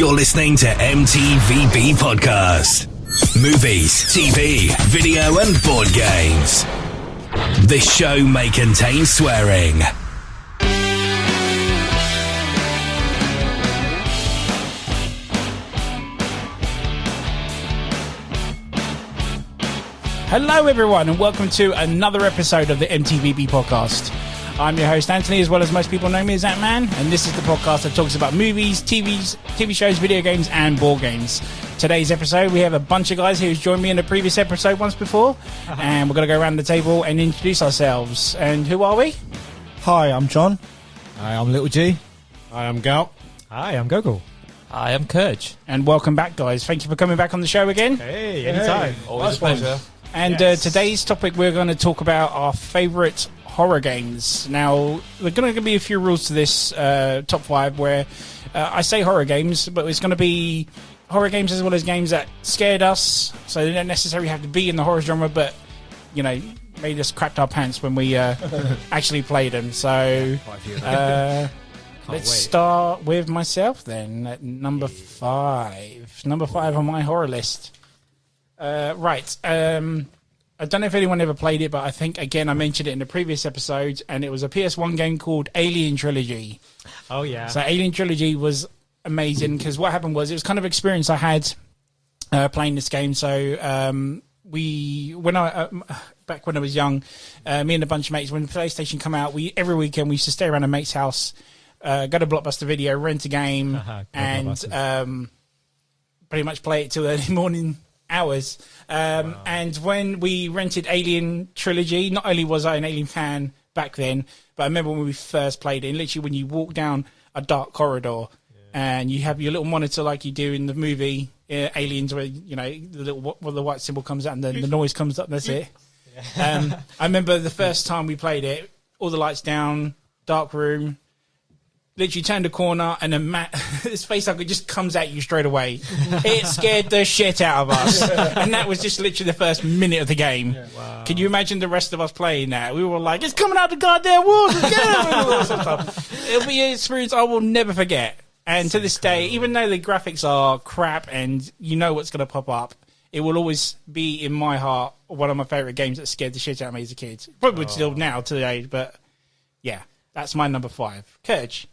You're listening to M.T.V.B. Podcast. Movies, TV, video and board games. This show may contain swearing. Hello everyone and welcome to another episode of the M.T.V.B. Podcast. I'm your host Anthony, as well as most people know me as that man, and this is the podcast that talks about movies, TV shows, video games and board games. Today's episode we have a bunch of guys who's joined me in a previous episode once before, and we're going to go around the table and introduce ourselves. And who are we? Hi, I'm John. Hi, I'm Little G. Hi, I'm Gal. Hi, I'm Gogol. Hi, I'm Kurge. And welcome back, guys. Thank you for coming back on the show again. Hey, anytime. Always a pleasure. And today's topic, we're going to talk about our favourite horror games. Now, there are going to be a few rules to this top five where I say horror games, but it's going to be horror games as well as games that scared us. So they don't necessarily have to be in the horror genre, but, you know, made us crapped our pants when we actually played them. So let's start with myself then at number five. Number five on my horror list. Right. I don't know if anyone ever played it, but I think, again, I mentioned it in the previous episode, and it was a PS1 game called Alien Trilogy. Oh, yeah. So Alien Trilogy was amazing, because what happened was, it was kind of experience I had playing this game. So back when I was young, me and a bunch of mates, when the PlayStation come out, every weekend we used to stay around a mate's house, go to Blockbuster Video, rent a game, and pretty much play it till early morning hours. Wow. And when we rented Alien Trilogy, not only was I an Alien fan back then, but I remember when we first played it, and literally when you walk down a dark corridor and you have your little monitor like you do in the movie Aliens, where, you know, the white symbol comes out and then the noise comes up, that's it. I remember the first time we played it, all the lights down, dark room, literally turned a corner and then his face like it just comes at you straight away. It scared the shit out of us. And that was just literally the first minute of the game. Yeah. Wow. Can you imagine the rest of us playing that? We were like, it's coming out the goddamn walls. It'll be an experience I will never forget. And to this day, even though the graphics are crap and you know what's going to pop up, it will always be in my heart one of my favourite games that scared the shit out of me as a kid. Probably still now today, but yeah, that's my number five. Kurge.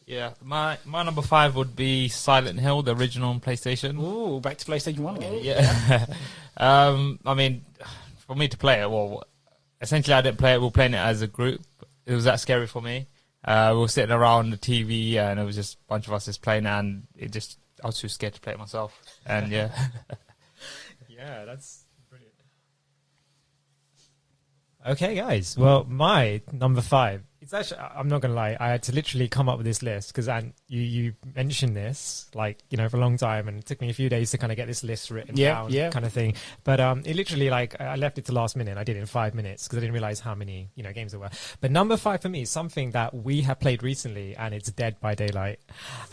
Yeah, my number five would be Silent Hill, the original on PlayStation. Ooh, back to PlayStation 1 again. Yeah. I mean, for me to play it, well, essentially I didn't play it. We were playing it as a group. It was that scary for me. We were sitting around the TV, and it was just a bunch of us just playing, and I was too scared to play it myself. And yeah. Yeah, that's brilliant. Okay, guys. Well, my number five. It's actually, I'm not going to lie, I had to literally come up with this list because you mentioned this, like, you know, for a long time, and it took me a few days to kind of get this list written down, kind of thing. But it literally, like, I left it to last minute. I did it in 5 minutes because I didn't realize how many, you know, games there were. But number five for me is something that we have played recently, and it's Dead by Daylight.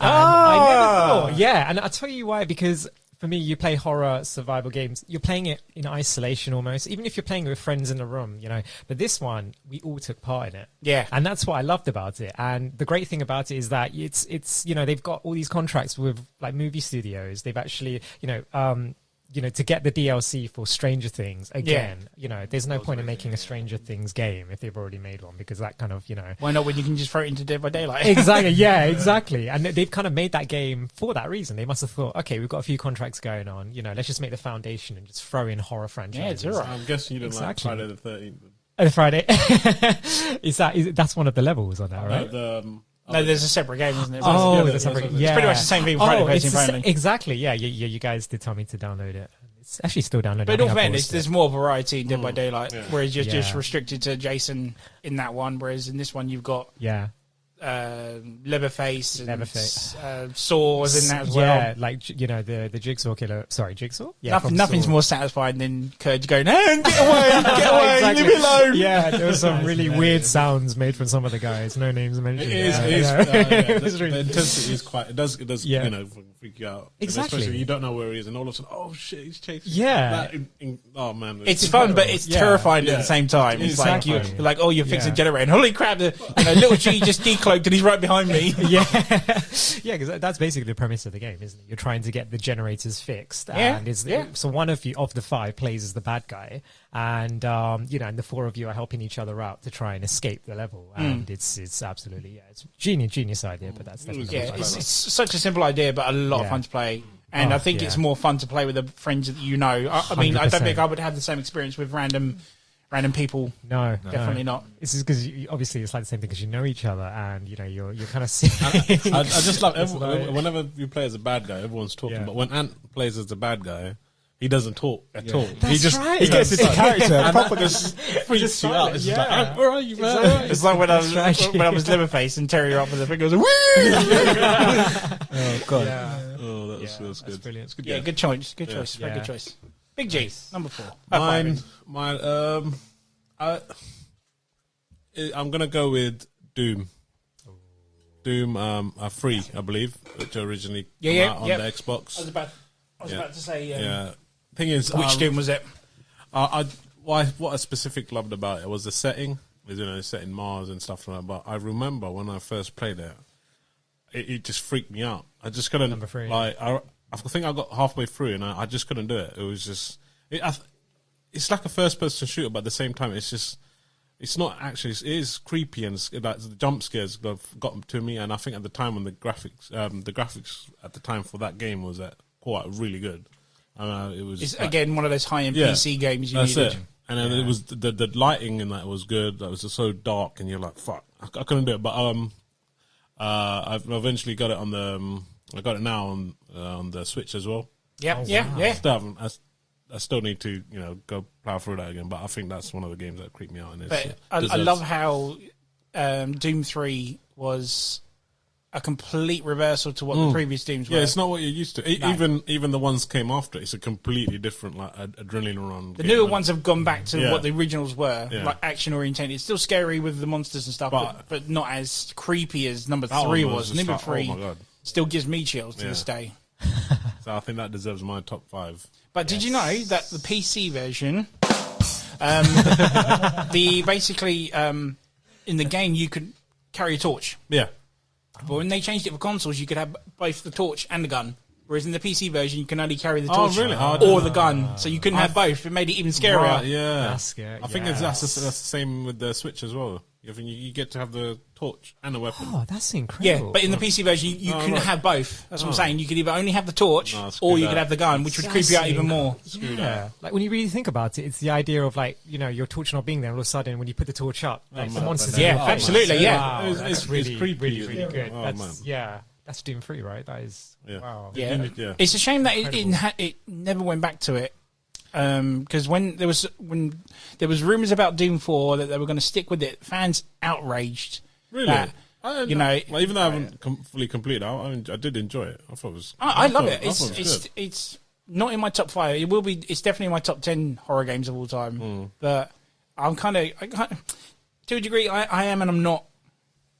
And I never thought, and I'll tell you why, because for me, you play horror survival games, you're playing it in isolation almost, even if you're playing it with friends in the room, you know. But this one, we all took part in it. Yeah. And that's what I loved about it. And the great thing about it is that it's you know, they've got all these contracts with, like, movie studios. They've actually, you know, to get the DLC for Stranger Things, again, you know, there's no point in making a Stranger Things game if they've already made one, because that kind of, you know. Why not when you can just throw it into Dead by Daylight? Exactly, yeah, exactly. And they've kind of made that game for that reason. They must have thought, okay, we've got a few contracts going on, you know, let's just make the foundation and just throw in horror franchises. Yeah, it's all right. I'm guessing you didn't like Friday the 13th. Friday. That's one of the levels on that, right? No, there's a separate game, isn't it? It's pretty much the same thing. Friday the 13th. Exactly. Yeah. You guys did tell me to download it. It's actually still downloaded. But in all fairness, there's more variety in Dead by Daylight, whereas you're just restricted to Jason in that one. Whereas in this one, you've got Leatherface and Saws in that as well. Yeah, like, you know, the Jigsaw killer. Sorry, Jigsaw? Yeah, nothing's more satisfying than Kurge going, hey, get away, exactly. Leave me alone. Yeah, there were some really weird sounds made from some of the guys. No names mentioned. It is. The intensity is quite. It does. You know, freak you out. Exactly. Especially you don't know where he is, and all of a sudden, oh shit, he's chasing. Yeah. Oh man, it's fun, but it's terrifying at the same time. It's like you're like, oh, you're fixing a generator. And holy crap! Little G just declawed cloaked and he's right behind me. Yeah, because that's basically the premise of the game, isn't it? You're trying to get the generators fixed, and so one of you of the 5 plays as the bad guy, and and the 4 of you are helping each other out to try and escape the level, and it's absolutely it's genius idea, but that's definitely it's such a simple idea, but a lot of fun to play. And I think it's more fun to play with the friends that you know. I mean, I don't think I would have the same experience with random people. No, definitely not. This is because obviously it's like the same thing because you know each other and you're kind of seeing. I just love whenever you play as a bad guy, everyone's talking. But when Ant plays as the bad guy, he doesn't talk at all. He gets into character and proper just freaks you out. It's just like, Ant, where are you, man? Exactly. It's like when I was Liverface and Terry up with the fingers. Woo! Oh god. Yeah. Oh, that's good. That's brilliant. It's good. Yeah, good choice. Good choice. Very good choice. Big G, number 4. I'm gonna go with Doom. Doom 3, I believe, which originally came out on the Xbox. I was about to say. Thing is, which Doom was it? What I specifically loved about it was the setting. It's set in Mars and stuff like that. But I remember when I first played it, it just freaked me out. I just couldn't. Number 3. I think I got halfway through and I just couldn't do it. It was just. It's like a first-person shooter, but at the same time, it's not actually. It is creepy and like the jump scares have gotten to me. And I think at the time when the graphics at the time for that game was quite really good. It was. It's again one of those high-end PC games you needed. It. And then it was the lighting in that was good. That was just so dark, and you're like, fuck, I couldn't do it. But I've eventually got it on the. I got it now on the Switch as well. Yeah. I still need to, go plow through that again. But I think that's one of the games that creeped me out. And I love how Doom 3 was a complete reversal to what the previous Dooms were. Yeah, it's not what you're used to. No. Even the ones came after, it's a completely different adrenaline run. The newer ones have gone back to what the originals were, like action oriented. It's still scary with the monsters and stuff, but not as creepy as number 3 was. Number 3 still gives me chills to this day. So I think that deserves my top 5. But did you know that the PC version, in the game you could carry a torch. Yeah. But when they changed it for consoles, you could have both the torch and the gun. Whereas in the PC version, you can only carry the torch or the gun, so you couldn't have both. It made it even scarier. Right, yeah, that's scary. I think that's the same with the Switch as well. You get to have the torch and the weapon. Oh, that's incredible. Yeah, but in the PC version, you couldn't have both. That's what I'm saying. You could either only have the torch or you could have the gun, which would creep you out even more. Yeah. Like when you really think about it, it's the idea of your torch not being there. All of a sudden, when you put the torch up, the monsters. Yeah, absolutely. Yeah, wow, it's creepy. Really good. Oh, man. That's Doom 3, right? That is wow. Yeah. It's a shame that it never went back to it. Because when there was rumors about Doom 4 that they were going to stick with it, fans outraged. Really? That, even though I haven't fully completed it, I did enjoy it. I thought it was. I love it. It's not in my top 5. It will be. It's definitely in my top 10 horror games of all time. But I'm kind of to a degree. I am and I'm not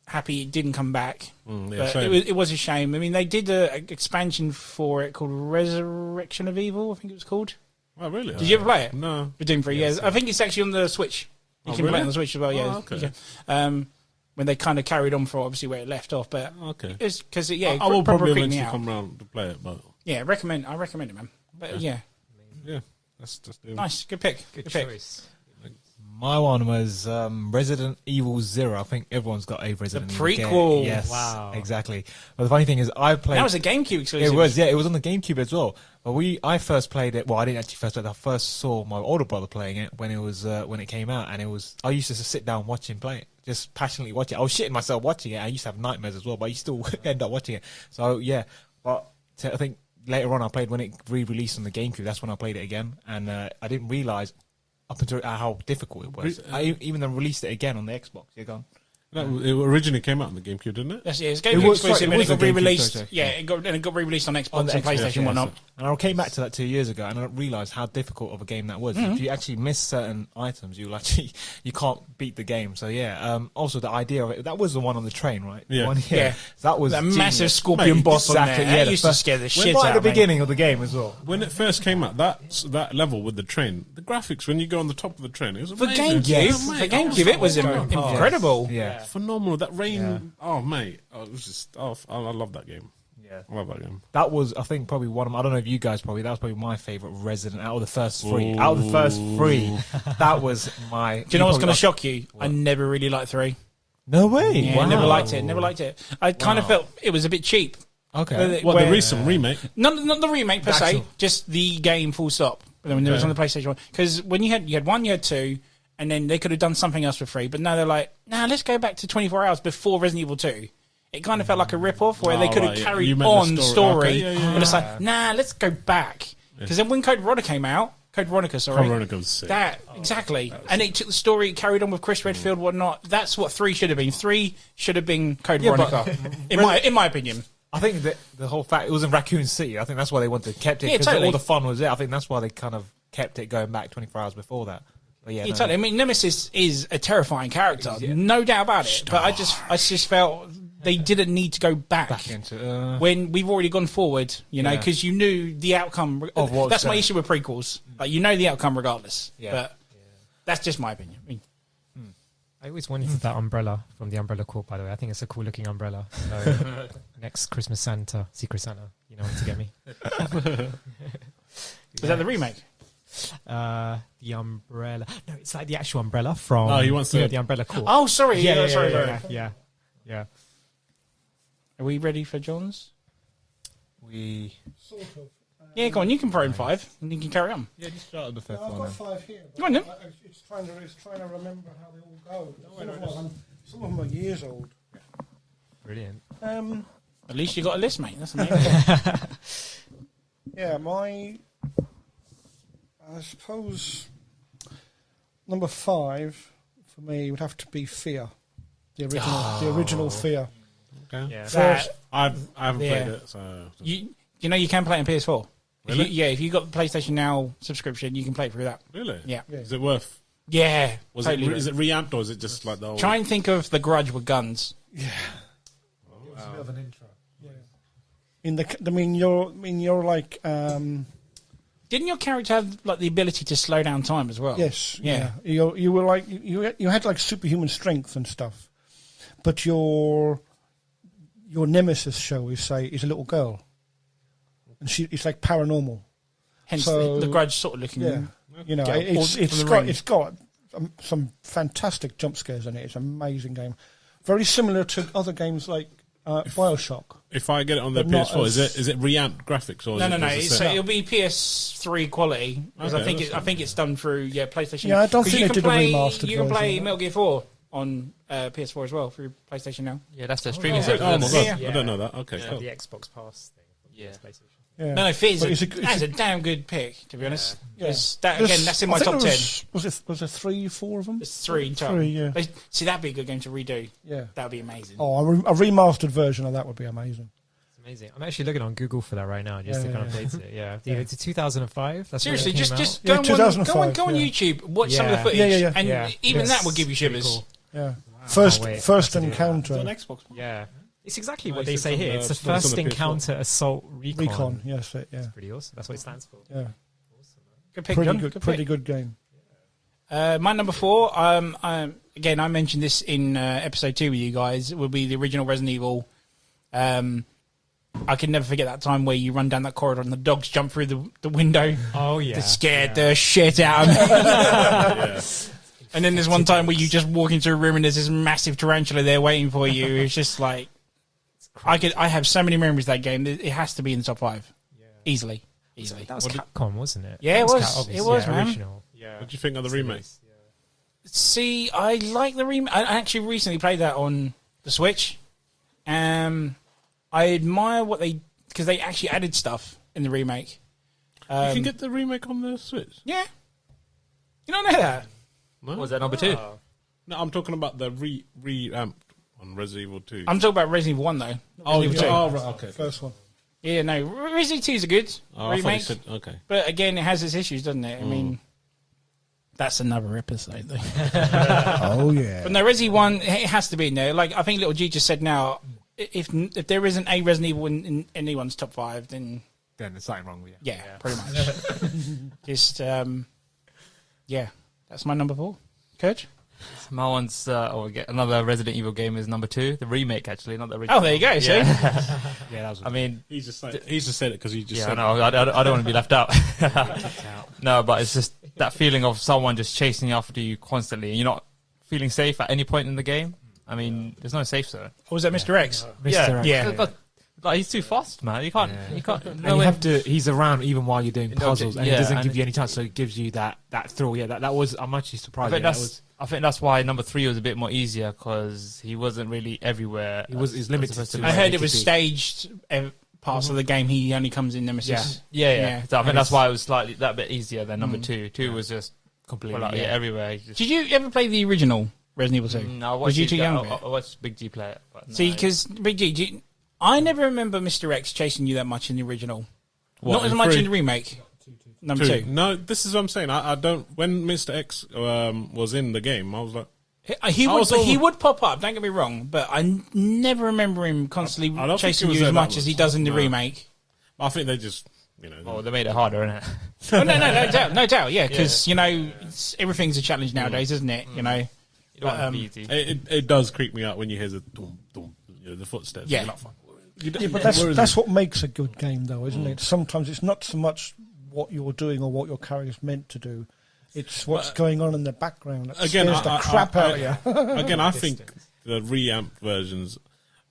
happy it didn't come back. But it was a shame. I mean, they did an expansion for it called Resurrection of Evil. I think it was called. Oh, really? Did you ever play it? No. For Doom 3, I think it's actually on the Switch. You can play it on the Switch as well, okay. When they kind of carried on for obviously where it left off, but it's because I will probably eventually come around to play it, but I recommend it, man. But that's just nice, good pick, good choice. My one was Resident Evil 0. I think everyone's got a Resident Evil prequel. Game. Yes, wow, exactly. But the funny thing is, I played. That was a GameCube exclusive. It was, it was on the GameCube as well. But I first played it. Well, I didn't actually first play it. I first saw my older brother playing it when it came out, and I used to sit down watch him play it, just passionately watch it. I was shitting myself watching it. I used to have nightmares as well, but you still end up watching it. So but I think later on I played when it re-released on the GameCube. That's when I played it again, and I didn't realize up until how difficult it was. I even then released it again on the Xbox. You're gone. No, it originally came out on the GameCube, didn't it? Yes, it's GameCube exclusive, and it got re-released. It got re-released on Xbox and PlayStation and whatnot. And I came back to that 2 years ago, and I realised how difficult of a game that was. If you actually miss certain items, you can't beat the game. So also the idea of it, that was the one on the train, right? Yeah, that was that massive scorpion boss on there. That used to scare the shit out of me. Right at the beginning of the game as well. When it first came out, that level with the train, the graphics when you go on the top of the train, it was amazing. For GameCube, it was incredible. Yeah. phenomenal. That rain. Yeah. Oh mate, it was just. I love that game. Yeah. I love that game. That was, I think, probably one of. I don't know if you guys that was probably my favorite Resident out of the first three. Ooh. Out of the first three, that was my. Do you know what's going to shock you? I never really liked 3. No way. Yeah, Wow. Never liked it. I kind of felt it was a bit cheap. Okay. What, the recent remake? Not the remake per se, Actual. just the game full stop. When it was on the PlayStation 1. Because when you had 1, you had 2, and then they could have done something else for free. But now they're like, let's go back to 24 hours before Resident Evil 2. It kind of felt like a rip-off where they could have carried You meant on the story. Okay, But it's like, let's go back. Because then when Code Veronica, sorry. Code Veronica was sick. Exactly. And it took the story, carried on with Chris Redfield, whatnot. That's what 3 should have been. 3 should have been Code Veronica, in my opinion. I think that the whole fact it was in Raccoon City. I think that's why they wanted to kept it because totally. all the fun was there. I think that's why they kind of kept it going back 24 hours before that. But yeah, Totally. I mean, Nemesis is a terrifying character, no doubt about it. But I just felt they didn't need to go back into when we've already gone forward. You know, because you knew the outcome of what. That's my issue with prequels. Like, you know the outcome regardless. Yeah. But that's just my opinion. I mean, I always wanted that umbrella from the Umbrella Corp, by the way. I think it's a cool looking umbrella. So next Christmas Santa, Secret Santa, you know what to get me. is that the remake? The umbrella. No, it's like the actual umbrella from he wants the Umbrella Corp. Oh, sorry. Sorry. Yeah. Are we ready for John's? We. Sort of. Yeah, go on. You can throw in 5, and you can carry on. Yeah, just start with the fifth I've one. got 5 here. Go on then. It's trying to remember how they all go. Some of them are years old. Brilliant. At least you got a list, mate. That's amazing. Yeah, I suppose number 5 for me would have to be Fear, the original Fear. Okay. Yeah. That- I haven't Yeah. played it, so you know you can play it on PS4. Really? If you got the PlayStation Now subscription, you can play it through that. really, Yeah. Is it worth? Yeah. Was totally. is it reamped or is it just like the old? Try and think of The Grudge with guns. It was a bit of an intro. Yeah. You're like Didn't your character have like the ability to slow down time as well? yes, Yeah. You were like you had like superhuman strength and stuff, but your nemesis, shall we say, is a little girl, and it's like paranormal. Hence So- the Grudge sort of looking. Yeah, you know, Get it's from the ring. got some fantastic jump scares in it. It's an amazing game, very similar to other games like BioShock. If I get it on the But not PS4, as- is it reamped graphics or? No. is it So it'll be PS3 quality. 'Cause Okay, I think it's done through PlayStation. Yeah, I don't 'Cause think you they can did a play, remastered You can play version. Metal Gear 4 on PS4 as well through PlayStation Now. Yeah, that's the streaming Oh service. my god, Yeah. I don't know that. Okay, Yeah, cool. the Xbox Pass thing. Yeah. PlayStation. Yeah. No, Fizz, But that's a damn good pick, to be honest. Yeah. 'Cause that, again, that's in my I think top there 10. Was there 3, 4 of them? It's 3 in total. 3, yeah. See, that'd be a good game to redo. Yeah. That would be amazing. Oh, a remastered version of that would be amazing. It's amazing. I'm actually looking on Google for that right now, just to Yeah, kind of yeah, update it. Yeah, it's 2005. That's when it Seriously, came just out. go, Yeah, on, 2005, go on yeah. YouTube, watch some of the Yeah. footage, Yeah. and Yeah. even Yes. that will give you Pretty shivers. cool. Yeah. Can't wait. First Have to do that. encounter. It's on Xbox. Yeah, it's exactly Oh, what it's they just say on here. the- It's the it's on the first PS4. encounter assault recon. Recon, yes, yeah. Pretty awesome. That's what it stands for. Yeah. Good pick, John. Good Pretty pick. good game. My number 4, again, I mentioned this in episode 2 with you guys, would be the original Resident Evil. I can never forget that time where you run down that corridor and the dogs jump through the window. Oh yeah, That scared the shit out of me. And then there's one time where you just walk into a room and there's this massive tarantula there waiting for you. It's just like, I have so many memories of that game. It has to be in the top 5. Easily. That was Capcom, wasn't it? Yeah, it That was. obviously, It was, yeah, man. Original. Yeah. What do you think of the remake? See, I like the remake. I actually recently played that on the Switch. I admire because they actually added stuff in the remake. You can get the remake on the Switch. Yeah. You don't know that? No? Was that number 2? No, I'm talking about the reamped on Resident Evil 2. I'm talking about Resident Evil 1, though. Oh, Resident Evil 2. right, okay. First one. Yeah, no. Resident Evil 2 is a good Oh, I thought you remake. said, okay. But again, it has its issues, doesn't it? I mean, that's another episode, though. Oh, yeah. But no, Resident Evil 1, it has to be in there. Like, I think Little G just said now, if there isn't a Resident Evil in anyone's top 5, then Then there's something wrong with you. yeah, pretty much. Just, yeah, that's my number 4. Kurt? My one's another Resident Evil game is number 2, the remake actually, not the original. Oh, there you go. See, Yeah, that was. I mean, He's just said it because he just yeah, said no, I don't want to be left out. No, but it's just that feeling of someone just chasing after you constantly, and you're not feeling safe at any point in the game. I mean, there's no safe zone. or was that Mr. X? Mr. X. Yeah. But, like, he's too fast, man. You can't. And you have to. He's around even while you're doing puzzles, and yeah, he doesn't and give you any chance. So it gives you that thrill. Yeah, that was. I'm actually surprised. I think that's why number 3 was a bit more easier because he wasn't really everywhere. He's limited to. I heard it was staged parts of the game. He only comes in Nemesis. Yeah. So I think that's why it was slightly that bit easier than number 2. 2 was just completely everywhere. Did you ever play the original Resident Evil 2? No, Was you too young? I watched Big G play it. But no. See, because Big G, I never remember Mr. X chasing you that much in the original. What, Not as in much 3? in the remake. Number 2. No, this is what I'm saying. I don't. When Mr. X was in the game, I was like, He would pop up. Don't get me wrong, but I never remember him constantly I don't think chasing he was you as there much that as he much. does in the No. remake. I think they just, Oh, they made it harder, innit? Oh, no doubt, yeah, because everything's a challenge nowadays, isn't it? You know, You don't want to be easy. it does creep me out when you hear the dum, dum, the footsteps. Yeah. You're like, fuck. Yeah, but that's what makes a good game, though, isn't it? Sometimes it's not so much what you're doing or what your character's meant to do. It's what's going on in the background that scares the crap out of you. Again, I think the reamped versions,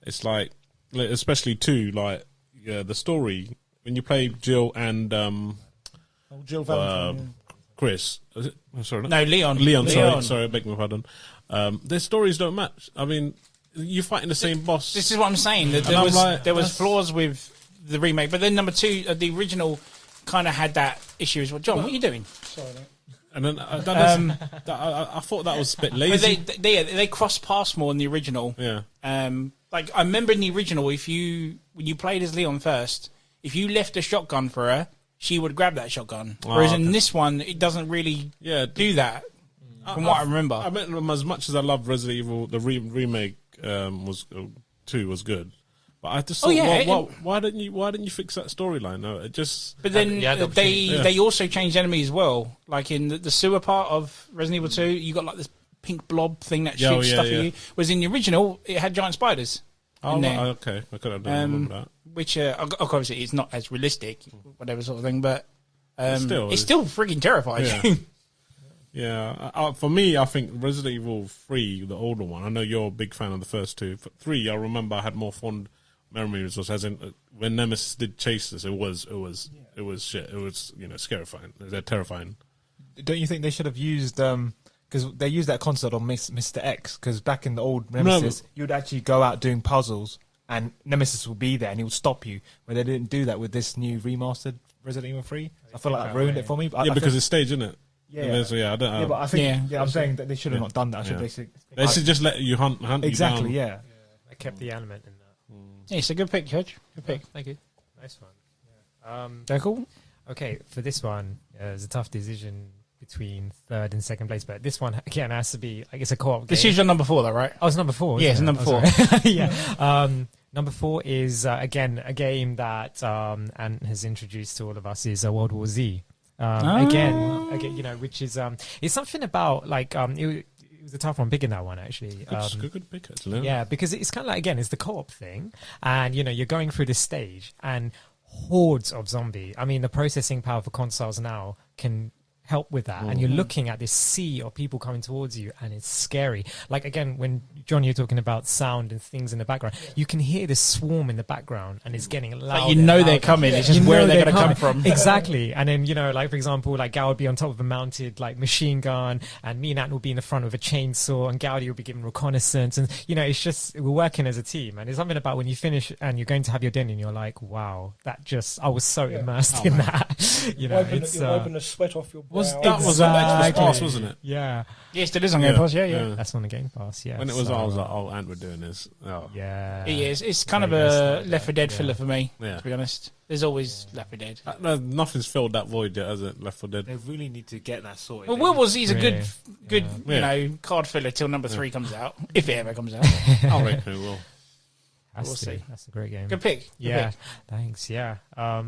it's like, especially 2, like the story when you play Jill and Jill Valentine. Chris. Is it? Oh, sorry, no, Leon. Sorry, beg my pardon. Their stories don't match. I mean, you're fighting the same boss. This is what I'm saying. That there was flaws with the remake, but then number 2, the original, kind of had that issue as well. John, what are you doing? Sorry, mate. And then I thought that was a bit lazy. But they cross paths more in the original. Yeah. Like I remember in the original, when you played as Leon first, if you left a shotgun for her, she would grab that shotgun. Whereas in this one, it doesn't really do that. From what I remember, I mean, as much as I love Resident Evil, the remake was 2 was good. But I just thought, why didn't you fix that storyline? No, it just. But then they also changed enemies as well. Like in the sewer part of Resident Evil 2, you got like this pink blob thing that shoots stuff at you. Whereas in the original, it had giant spiders. Oh, okay. I could have done remember that. Which obviously it's not as realistic, whatever sort of thing, but it's still freaking terrifying. Yeah. Yeah, for me, I think Resident Evil 3, the older one. I know you're a big fan of the first 2. For 3, I remember I had more fond memories. As in, when Nemesis did chase us, it was shit. It was scarifying. They're terrifying. Don't you think they should have used because they used that concept on Mr. X? Because back in the old Nemesis, you would actually go out doing puzzles, and Nemesis would be there and he would stop you. But they didn't do that with this new remastered Resident Evil 3. I feel like that ruined it for me. But Because it's staged, isn't it? Yeah, I don't. Yeah, but I think I'm saying that they should have not done that. They should just let you hunt exactly. you down. I kept the element in that. Yeah, it's a good pick, Judge. Good pick. Thank you. Nice one. Yeah. Very cool. Okay, for this one, it's a tough decision between 3rd and 2nd place, but this one again has to be, I guess, a co-op game. This is your number 4, though, right? Oh, it's number 4. Yeah, it's number 4. Yeah. Number 4 is again a game that Ant has introduced to all of us is World War Z. Again, which is it's something about like it was a tough one picking that one actually. Good pick actually. Yeah, because it's kind of like, again, it's the co-op thing, and you're going through this stage and hordes of zombie. I mean, the processing power for consoles now can help with that, and you're looking at this sea of people coming towards you, and it's scary. Like, again, when John, you're talking about sound and things in the background, you can hear this swarm in the background, and it's getting louder. Like they're coming. It's just where they're going to come from. Exactly. And then like, for example, like Gal would be on top of a mounted like machine gun, and me and Ant will be in the front with a chainsaw, and Gaudi will be giving reconnaissance, and it's just we're working as a team. And there's something about when you finish and you're going to have your dinner, and you're like, wow, I was so immersed in that. You're wiping the sweat off your brow. That was an Xbox Pass, wasn't it? Yeah. Yes, it is on Game Pass. Yeah. That's on the Game Pass. Yeah. When it was, I was like, "Oh, Ant, we're doing this." Oh. Yeah. It is. It's kind of a Left 4 Dead filler for me. Yeah. To be honest, there's always Left 4 Dead. Nothing's filled that void yet, has it? Left 4 Dead. They really need to get that sorted. Well, World War Z is a good, Yeah. card filler till number 3 comes out, if it ever comes out. I reckon it will. We'll see. That's a great game. Good pick. Good Yeah. pick. Thanks. Yeah.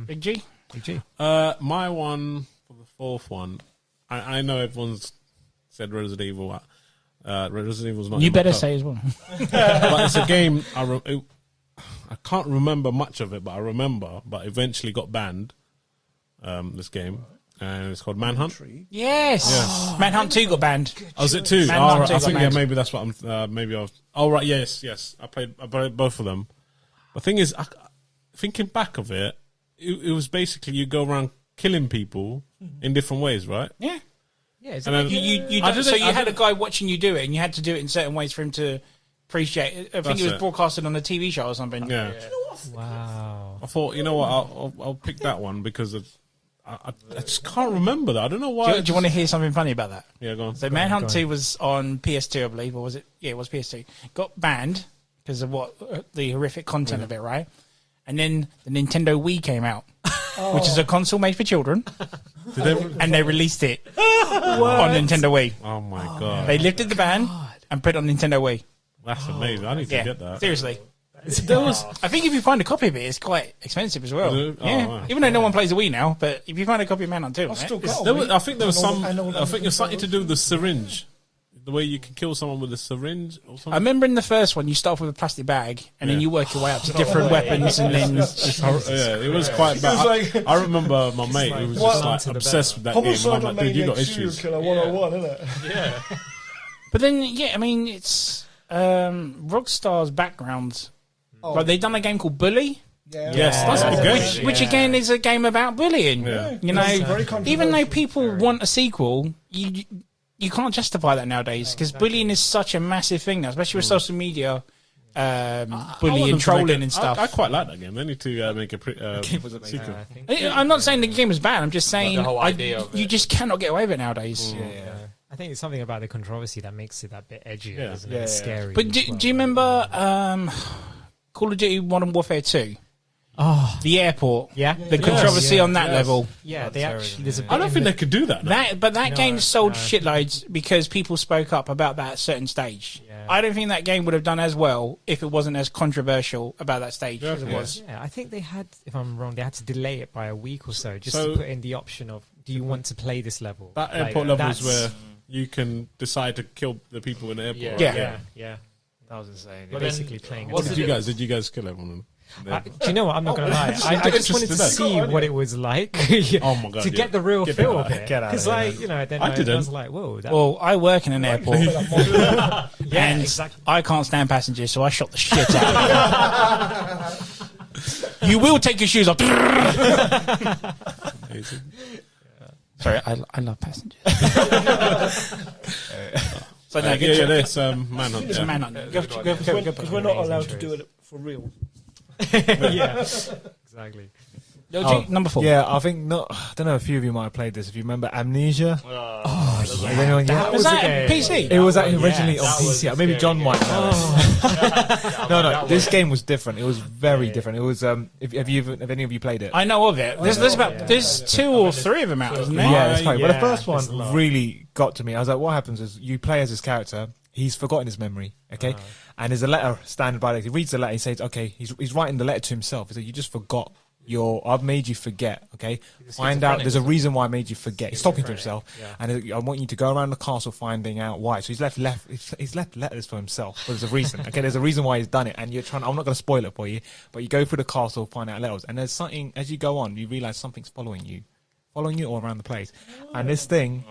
Big G. Big G. My one for the 4th one. I know everyone's said Resident Evil. Resident Evil's not. You in my better top. say as well. But it's a game. I can't remember much of it, but I remember. But eventually got banned. This game, and it's called Manhunt. Yes. Manhunt 2 got banned. Oh, was it 2? Manhunt Right. 2 I got think banned. maybe that's what I'm. Maybe I was. Oh right, yes. I played both of them. The thing is, thinking back of it, it was basically you go around killing people in different ways, right? Yeah. Yeah, it's And then- You had a guy watching you do it, and you had to do it in certain ways for him to appreciate it. I think That's it was it. broadcasted on a TV show or something. Yeah. wow. I thought, you know what, I'll pick that one because I just can't remember that. I don't know why. Do you want to hear something funny about that? Yeah, go on. So Manhunt 2 was on PS2, I believe, or was it? Yeah, it was PS2. Got banned because of the horrific content of it, right? And then the Nintendo Wii came out, which is a console made for children, and they released it on Nintendo Wii. Oh my god, They lifted the ban and put it on Nintendo Wii. that's amazing. I need to Yeah, get that. seriously. I think if you find a copy of it, it's quite expensive as well. Is it? Oh, Yeah, wow. even though no one plays the Wii now, but if you find a copy of Manhunt 2, still it's- got There was, I think there was I know- some. I know I think it's something to do with the syringe, the way you can kill someone with a syringe or I something. remember in the first one, you start off with a plastic bag, and then Yeah. you work your way up to different weapons, and then Yeah, it was quite bad. like- I remember my mate who was just like obsessed with that game. And I'm Homicidal like, dude, you got maniac serial issues. killer 101, isn't it? But then, yeah, I mean, it's Rockstar's background. Like, they've done a game called Bully, Yes, that's a good game. which again is a game about bullying. Yeah. You know, very even though controversial. people want a sequel, you can't justify that nowadays because bullying is such a massive thing now, especially with social media, I want bullying, them to trolling, make and stuff. I quite like that game. They need to make a sequel. I think. I'm not saying the game was bad. I'm just saying the whole idea of you it. just cannot get away with it nowadays. I think it's something about the controversy that makes it that bit edgier, Yeah. isn't it? Yeah, It's yeah. scary. But as do well. you remember Call of Duty Modern Warfare 2? Oh, The airport. yeah. The controversy on that level. Yeah, they actually. There's a bit I don't in think the- they could do that. Now. That game sold no. shitloads because people spoke up about that certain stage. Yeah. I don't think that game would have done as well if it wasn't as controversial about that stage as it Yeah. was. Yeah, I think they had, if I'm wrong, they had to delay it by a week or so just So- to put in the option of, do you want to play this level? That Like, airport level is that's- where you can decide to kill the people in the airport. Yeah. right? Yeah. Yeah. That was insane. You're then basically playing. what it. did Did you guys kill everyone? Do you know what? I'm not going to lie. I I'm just wanted to interested in see that. what it was like. Oh my God, To yeah. get the real Get feel out- of it. get out of Because, here. like, you know, then I I didn't. was like, whoa. That, Well, I work in an airport yeah, and exactly. I can't stand passengers, so I shot the shit out of them. You will take your shoes off. Sorry, I love passengers. So no, Yeah, there's Manhunt. It's a Yeah. manhunt. Because we're not allowed to do it for real. Yeah, exactly. Number 4. Yeah, I think not. I don't know. A few of you might have played this. If you remember Amnesia, Has anyone? That Was was that a game. PC? It was originally Yes, on that was PC. a Maybe scary John game. might know. No, this game was different. It was very Yeah. different. It was. Have any of you played it? I know of it. There's 2 or 3 of them out, isn't there? Yeah, it's funny. But the Yeah, first there's a one lot. really got to me. I was like, what happens is you play as this character. He's forgotten his memory. Okay, and there's a letter standing by. He reads the letter. He says, okay, he's writing the letter to himself. He said, you just forgot. I've made you forget, okay? Find out, there's a reason why I made you forget. He's talking to himself, and I want you to go around the castle finding out why. So he's left letters for himself, but there's a reason, okay? There's a reason why he's done it, and I'm not going to spoil it for you, but you go through the castle, find out letters, and there's something, as you go on, you realise something's following you all around the place. And this thing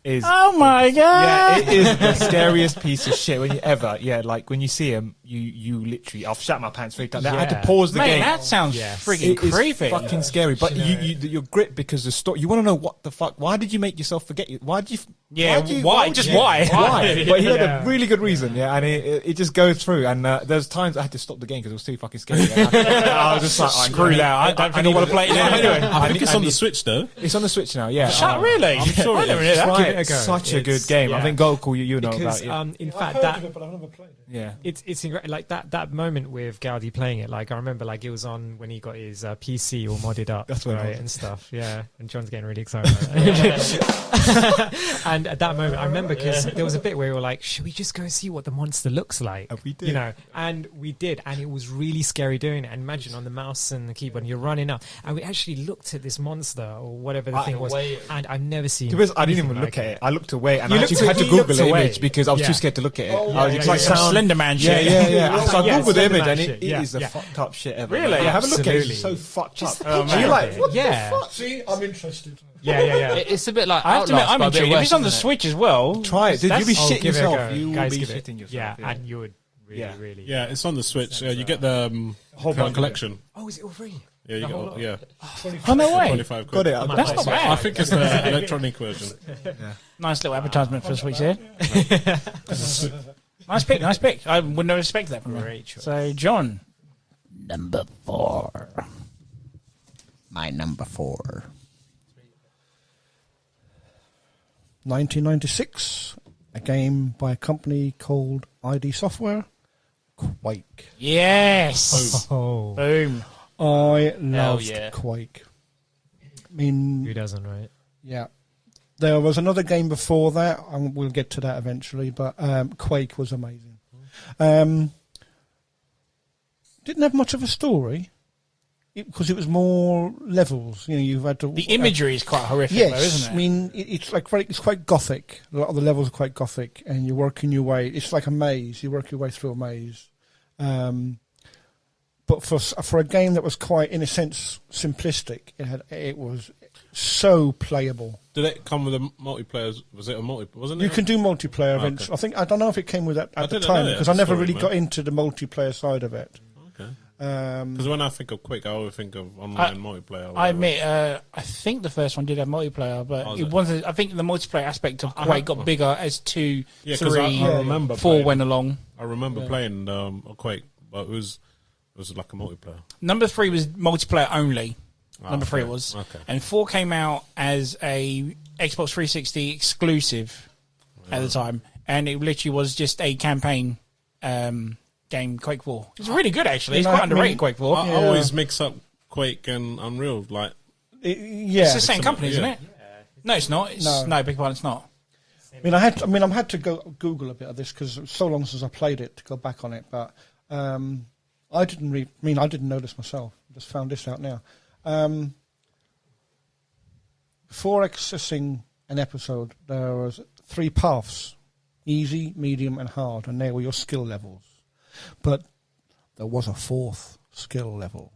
is... Oh my god! Yeah, it is the scariest piece of shit when you see him, you literally, I've shat my pants 3 times. I had to pause the Mate, game. that sounds Yes. friggin' It is creepy. fucking scary, but you're gripped because the story. You want to know what the fuck? Why did you make yourself forget? Why did you? Yeah, did why? would Just you- why? Why? But he had Yeah. a really good reason, and it just goes through. And there's times I had to stop the game because it was too fucking scary. And I was just like, Screw that. I don't think I want to play it now anyway. I think it's on the Switch though. It's on the Switch now. Yeah, Really? I'm sure I it never is. knew that. Right, Give it a go. such a good It's- game. I yeah. think Goku, you know Because about it. in I've fact heard that of it, but I've never played it. Yeah. it's like that moment with Gaudi playing it. Like I remember, like it was on when he got his PC all modded up, That's what right, and stuff. Yeah, and John's getting really excited. And at that moment, I remember because there was a bit where we were like, "Should we just go see what the monster looks like?" And we did. You know, and we did, and it was really scary doing it. And imagine on the mouse and the keyboard, and you're running up, and we actually looked at this monster or whatever the thing was, and I've never seen. To be honest, I didn't even anything look at it. I looked away, and You I actually looked had to you Google looked the away. image because I was Yeah. too scared to look at it. Oh, I was yeah, just yeah, like, yeah. Some Slenderman yeah, shit. yeah, yeah. So I Yeah, googled the image, Slenderman and shit. it Yeah, is the yeah. fucked up shit ever. Really? Like, have a look at it. Absolutely. It's so fucked up. Oh, And you're like, what Yeah. the fuck? See, I'm interested. Yeah. It's a bit like I have to admit, Outlast, I'm but a bit intrigued. If worse, it's on the isn't it? Switch as well, Try it. Dude, you'll be that's- shitting give it a yourself. go. You will Guys, be give it. shitting yourself. Yeah, and you would really. Yeah, it's on the Switch. You get the whole collection. Oh, is it all free? Yeah, you got yeah. Oh, no way. 25 Got quid. it. That's not I bad. think it's the electronic version. Nice little advertisement for the Switch here. Nice pick. I wouldn't have expected that from you. So, John. Number 4. My number 4. 1996, a game by a company called ID Software, Quake. Yes. Oh, Boom. I loved yeah. Quake. I mean, who doesn't, right? yeah. There was another game before that, and we'll get to that eventually, but Quake was amazing. Didn't have much of a story, because it was more levels. You know, you've had to... The imagery is quite horrific, Yes, though, isn't it? I mean, it's like it's quite gothic. A lot of the levels are quite gothic, and you're working your way... It's like a maze. You work your way through a maze. But for a game that was quite, in a sense, simplistic, it was so playable. Did it come with a multiplayer? Was it a multiplayer? Wasn't it? You can do multiplayer Okay. events. I don't know if it came with that at the didn't know time, that, because I never sorry, really man. got into the multiplayer side of it. Okay. Because when I think of Quake, I always think of online multiplayer. or I whatever. admit, I think the first one did have multiplayer, but Oh, it is it? wasn't. I think the multiplayer aspect of Quake got bigger as 2, Yeah, 'cause 3, I remember 4 playing. went along. I remember playing Quake, but it was like a multiplayer. Number 3 was multiplayer only. Oh, Number 3 okay. was, Okay. and 4 came out as a Xbox 360 exclusive at the time, and it literally was just a campaign game. Quake 4. It's really good, actually. It's You know, quite I mean, underrated. Quake 4. I always mix up Quake and Unreal. Like, Yeah. It's the same company, isn't yeah. it? No, it's not. It's, No. no, big part, it's not. I had to go Google a bit of this because it's so long since I played it to go back on it. But I didn't I didn't know this myself. I just found this out now. Before accessing an episode, there was 3 paths: easy, medium, and hard, and they were your skill levels. But there was a 4th skill level,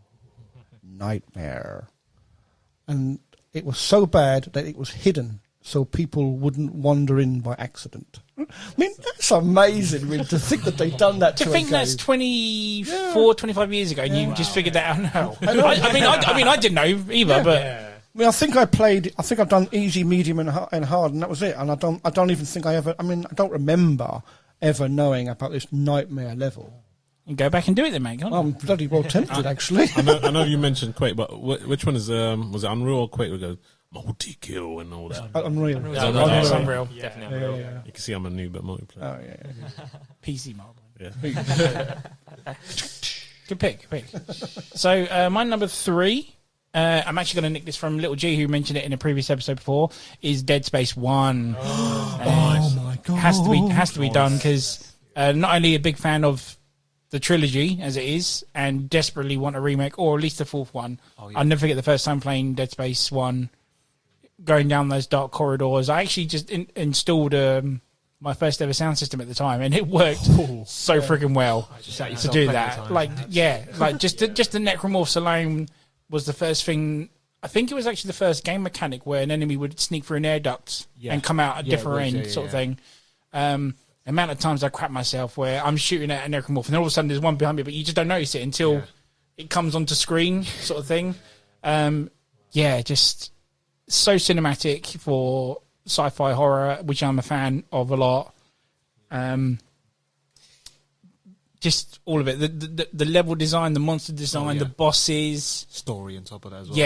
Nightmare, and it was so bad that it was hidden, so people wouldn't wander in by accident. I mean, that's amazing, really, to think that they've done that to To a think game. that's 24, 25 years ago, and you just figured that out now. I mean, I didn't know either, but I mean, I think I've done easy, medium, and hard, and that was it. And I don't even think I don't remember ever knowing about this Nightmare level. you go back and do it then, mate. Can't you? I'm bloody well tempted, actually. I know you mentioned Quake, but which one is was it Unreal or Quake? We go multi-kill and all that. Unreal. It's unreal. Definitely Yeah, Unreal. yeah. You can see I'm a noob at multiplayer. Oh, yeah. PC mobile. Yeah. Good pick. So my number 3, I'm actually going to nick this from Little G, who mentioned it in a previous episode before, is Dead Space 1. Oh my god! Has to be done because not only a big fan of the trilogy as it is, and desperately want a remake or at least a 4th one. I'll never forget the first time playing Dead Space 1, going down those dark corridors. I actually just installed my first ever sound system at the time, and it worked so freaking well to do that. Like just the necromorphs alone was the first thing. I think it was actually the first game mechanic where an enemy would sneak through an air duct and come out a different end, sort of thing. The amount of times I crap myself where I'm shooting at a necromorph and all of a sudden there's one behind me, but you just don't notice it until it comes onto screen, sort of thing. Just so cinematic for sci-fi horror, which I'm a fan of a lot. Just all of it, the level design, the monster design, the bosses, Story on top of that as well.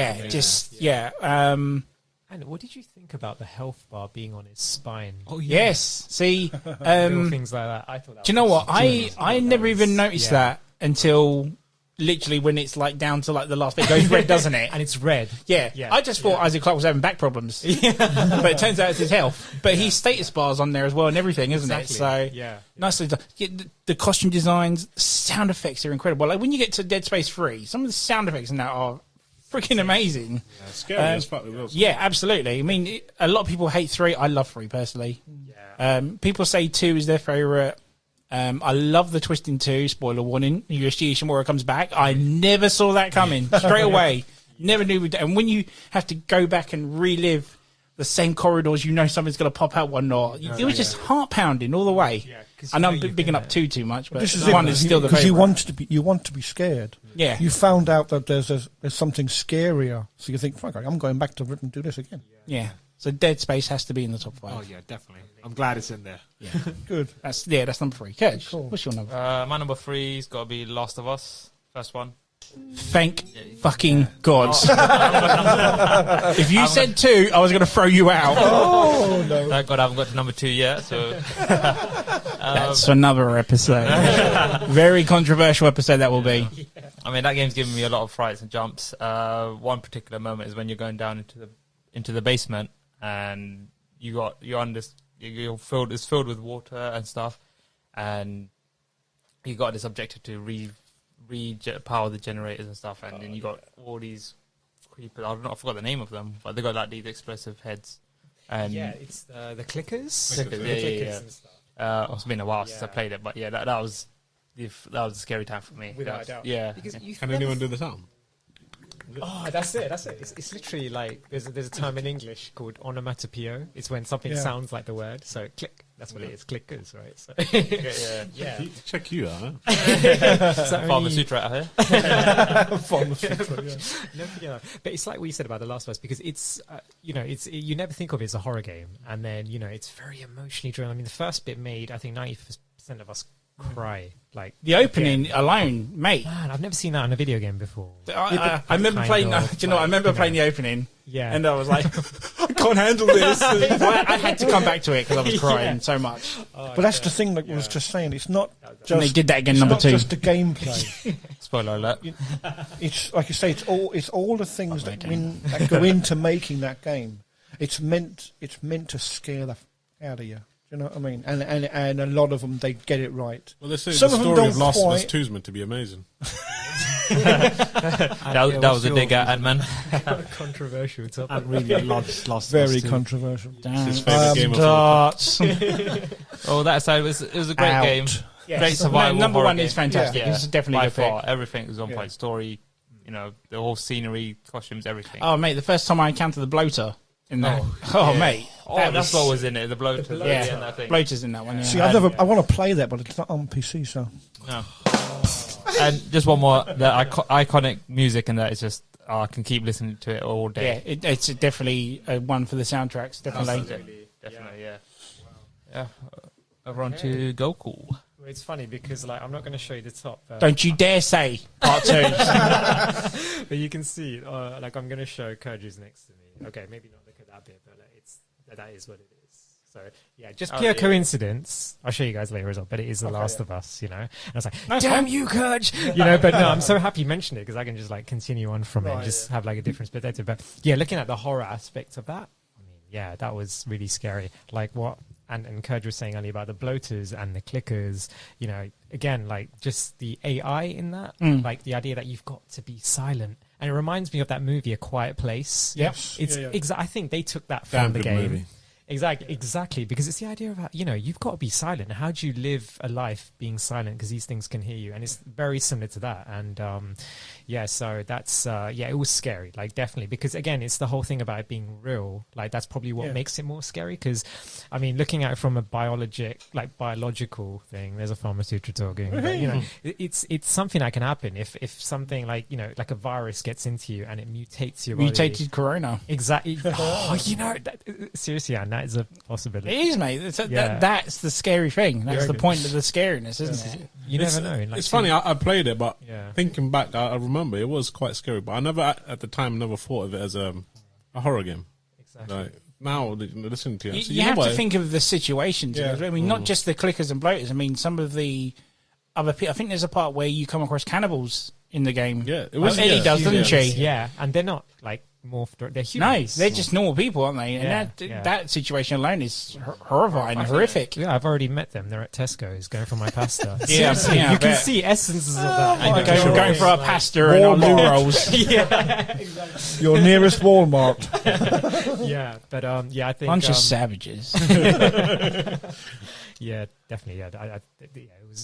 And what did you think about the health bar being on his spine? Oh yeah. Yes. See, Little things like that. I thought that do you know was what? I never even noticed that until literally when it's like down to like the last bit. It goes red, doesn't it? And it's red. Yeah. I just thought Isaac Clarke was having back problems. But it turns out it's his health. But his status bar's on there as well and everything, isn't it? So nicely done. Yeah, the costume designs, sound effects are incredible. Like when you get to Dead Space 3, some of the sound effects in that are freaking amazing. Yeah, scary as fuck. Yeah, absolutely. I mean, a lot of people hate 3. I love 3 personally. Yeah. People say 2 is their favourite. I love the twist in 2. Spoiler warning. USG Ishimura comes back. I never saw that coming. Straight away. Never knew. And when you have to go back and relive the same corridors, you know something's going to pop out one or it was just heart pounding all the way. Yeah, I know I'm bigging up 2 too much, but this is one is still the because favourite. you want to be scared. Yeah. You found out that there's something scarier, so you think, fuck, I'm going back to and do this again. Yeah. So Dead Space has to be in the top 5. Oh yeah, definitely. I'm glad it's in there. Yeah. Good. That's number 3. Kedge, Cool. what's your number? My number 3's got to be Last of Us. First one. Thank fucking God. If you said 2, I was going to throw you out. Oh no! Thank God I haven't got to number 2 yet. So That's another episode. Very controversial episode that will be. I mean, that game's given me a lot of frights and jumps. One particular moment is when you're going down into the basement and you're filled. It's filled with water and stuff, and you got this objective to power the generators and stuff, and then you got all these creepers. I forgot the name of them, but they got like these explosive heads. And it's the clickers. Yeah. And stuff. It's been a while since I played it, but yeah, that was a scary time for me. Without a doubt. Yeah. Can anyone do the sound? Oh, that's it. It's literally like there's a term in English called onomatopoeia. It's when something sounds like the word. So click. That's what it is. Clickers, right? So, yeah. Check you out. Huh? Pharmaceutical out here. Pharmaceutical, yeah. Never forget that. But it's like what you said about The Last of Us, because it's you never think of it as a horror game, and then it's very emotionally driven. I mean, the first bit made I think 90% of us cry. Like the opening alone, mate. Man, I've never seen that in a video game before. I remember playing. I remember playing the opening. Yeah, and I was like, I can't handle this. I had to come back to it because I was crying so much. But that's the thing that I was just saying. It's not just. And they did that again. Number 2. It's not just the gameplay. Spoiler alert. It's like you say. It's all the things that go into making that game. It's meant to scare the out of you. You know what I mean? And a lot of them, they get it right. Well, they say Some the of them story of don't Last of Us quite. 2 is meant to be amazing. that was a dig at Ant-Man. Controversial topic. I really loved Last of Us Very 2. controversial. It's his favourite game of all time. Oh, that aside, it was a great Out. game. Yes. Great survival. Number horror 1 is game. fantastic. Yeah. This is definitely By a good far. pick. Everything was on point. Story, the whole scenery, costumes, everything. Oh, mate, the first time I encountered the bloater in that. Oh, mate. That's what was in it. The bloater. Yeah, that thing. bloater's in that one. Yeah. See, I want to play that, but it's not on PC. So No. And just one more, the iconic music in that is just, I can keep listening to it all day. Yeah, it's definitely one for the soundtracks. Definitely. Definitely, yeah. Yeah. Over on to Goku. Well, it's funny because I'm not going to show you the top. Don't you dare say part 2. But you can see, I'm going to show Kurju's next to me. Okay, maybe not look at that bit, but that is what it is. So yeah, just pure coincidence. I'll show you guys later as well. But it is The Last of Us, And I was like, "Damn you, Kurj!" But no, I'm so happy you mentioned it because I can just continue on from it and just have a different perspective. But yeah, looking at the horror aspect of that, I mean, yeah, that was really scary. Like what and Kurj was saying earlier about the bloaters and the clickers. Again, just the AI in that, the idea that you've got to be silent. And it reminds me of that movie, A Quiet Place. Yep. It's I think they took that from the game. Movie. Exactly, because it's the idea of you've got to be silent. How do you live a life being silent? Because these things can hear you, and it's very similar to that. And so that's it was scary, definitely, because again, it's the whole thing about it being real. That's probably what makes it more scary. Because I mean, looking at it from a biological thing, there's a pharmaceutical talking. But, it's something that can happen if something like a virus gets into you and it mutates your body. Mutated corona. Exactly. Seriously, Anne, that is a possibility. It is, mate. That's the scary thing. That's the point of the scariness, isn't it? You never know. It's funny. I played it, but thinking back, I remember it was quite scary. But I never, at the time, thought of it as a horror game. Like now, listen to you. You have to think of the situations. Yeah. I mean, not just the clickers and bloaters. I mean, some of the other people. I think there's a part where you come across cannibals in the game. Yeah, it Well, was Ellie does, doesn't she? Yeah, and they're not like morphed. They're No, humans. they're just normal people, aren't they? And that situation alone is horrifying, horrific. Yeah, I've already met them. They're at Tesco's going for my pasta. Yeah, Seriously, yeah, I you can bet. see essences of that. And going for our pasta and our loo rolls. Your nearest Walmart. Yeah, but yeah, I think Bunch of savages. yeah, definitely. Yeah,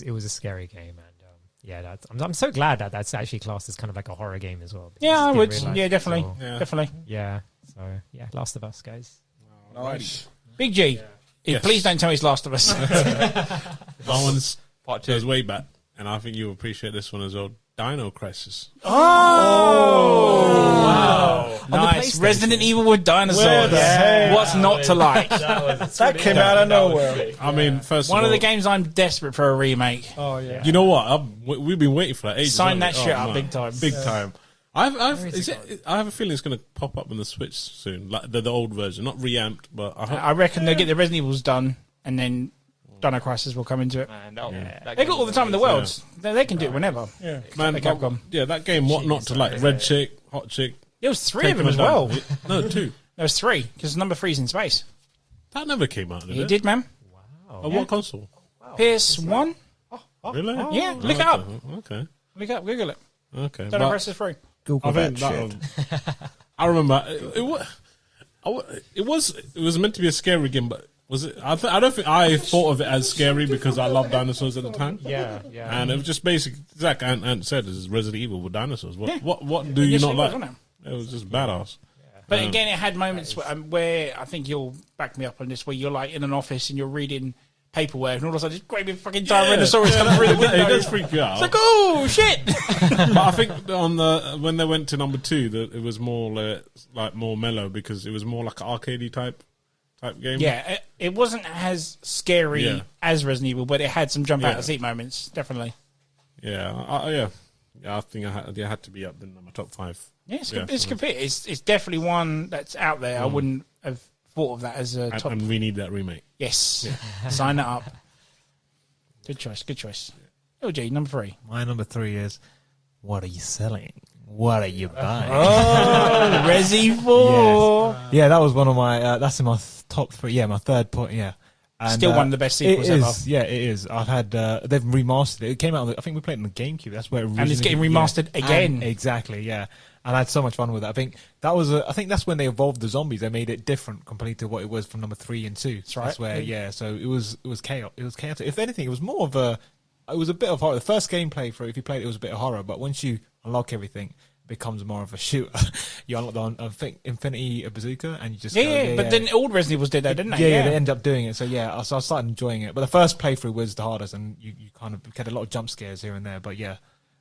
it was a scary game, and I'm so glad that that's actually classed as kind of like a horror game as well. Yeah, I Didn't would. realise Yeah, it, definitely. so- Definitely. Yeah. So yeah, Last of Us, guys. Nice. Big G. Yes. Please don't tell me it's Last of Us. That one's Part 2. goes way back, and I think you'll appreciate this one as well. Dino Crisis. Wow. On the Nice. PlayStation. Resident Evil with dinosaurs. Where the heck? What's not to like? That came out of nowhere. I mean, first One of of all, the games I'm desperate for a remake. Oh, yeah. You know what? We've been waiting for that ages. Sign haven't that we? shit up man. big time. Big time. I have a feeling it's going to pop up on the Switch soon, like the old version, not reamped, but I hope. I reckon they'll get the Resident Evils done, and then Dino Crisis will come into it. Man, They got all the time in the world. They can do it whenever. Yeah. Man, They Capcom. yeah, that game. What not to like? Red Chick, Hot Chick. There was 3 of them as well. No, 2. There was 3 because number 3's in space. That never came out. Did It it? did, man. On what console? PS1. Really? Yeah, look it up. Okay. Look up, Google it. Okay. Dino But Crisis 3. Google I that think shit. that I remember it was meant to be a scary game, but was it? I don't think I thought of it as scary because I loved dinosaurs at the time. Yeah. And it was just basic. Zach Ant said, "This is Resident Evil with dinosaurs." What? Yeah. What do you Yes, not it was, like? wasn't It was just badass. But again, it had moments where I think you'll back me up on this, where you're like in an office and you're reading paperwork, and all of a sudden, this great big fucking Tyrannosaurus coming through the window. It does freak you out. It's like, oh shit! But I think when they went to number 2, that it was more like more mellow because it was more like an arcadey type game. Yeah, it wasn't as scary as Resident Evil, but it had some jump out of seat moments, definitely. Yeah. I think I had to be up in my top 5. Yeah, it's definitely one that's out there. I wouldn't have thought of that as a top. And we need that remake. Yes, sign that up. Good choice. Good choice. LG number 3. My number 3 is, what are you selling? What are you buying? Oh, Resi 4. Yes. Yeah, that was one of my. That's in my top 3. Yeah, my third point. Yeah, and, Still one of the best sequels it ever. is, yeah, it is. I've had. They've remastered it. It came out. I think we played it on the GameCube. That's where it originally. And it's getting remastered again. And exactly. Yeah. And I had so much fun with it. I think that was. I think that's when they evolved the zombies. They made it different compared to what it was from number 3 and 2. That's right. That's where. Yeah. So it was chaos. It was chaotic. If anything, it was more of a. It was a bit of horror. The first gameplay for it, if you played it, was a bit of horror. But once you unlock everything, it becomes more of a shooter. You unlock the I think Infinity Bazooka, and you just But then all Resident Evils did that, didn't they? Yeah, they ended up doing it. So yeah, so I started enjoying it. But the first playthrough was the hardest, and you kind of had a lot of jump scares here and there. But yeah,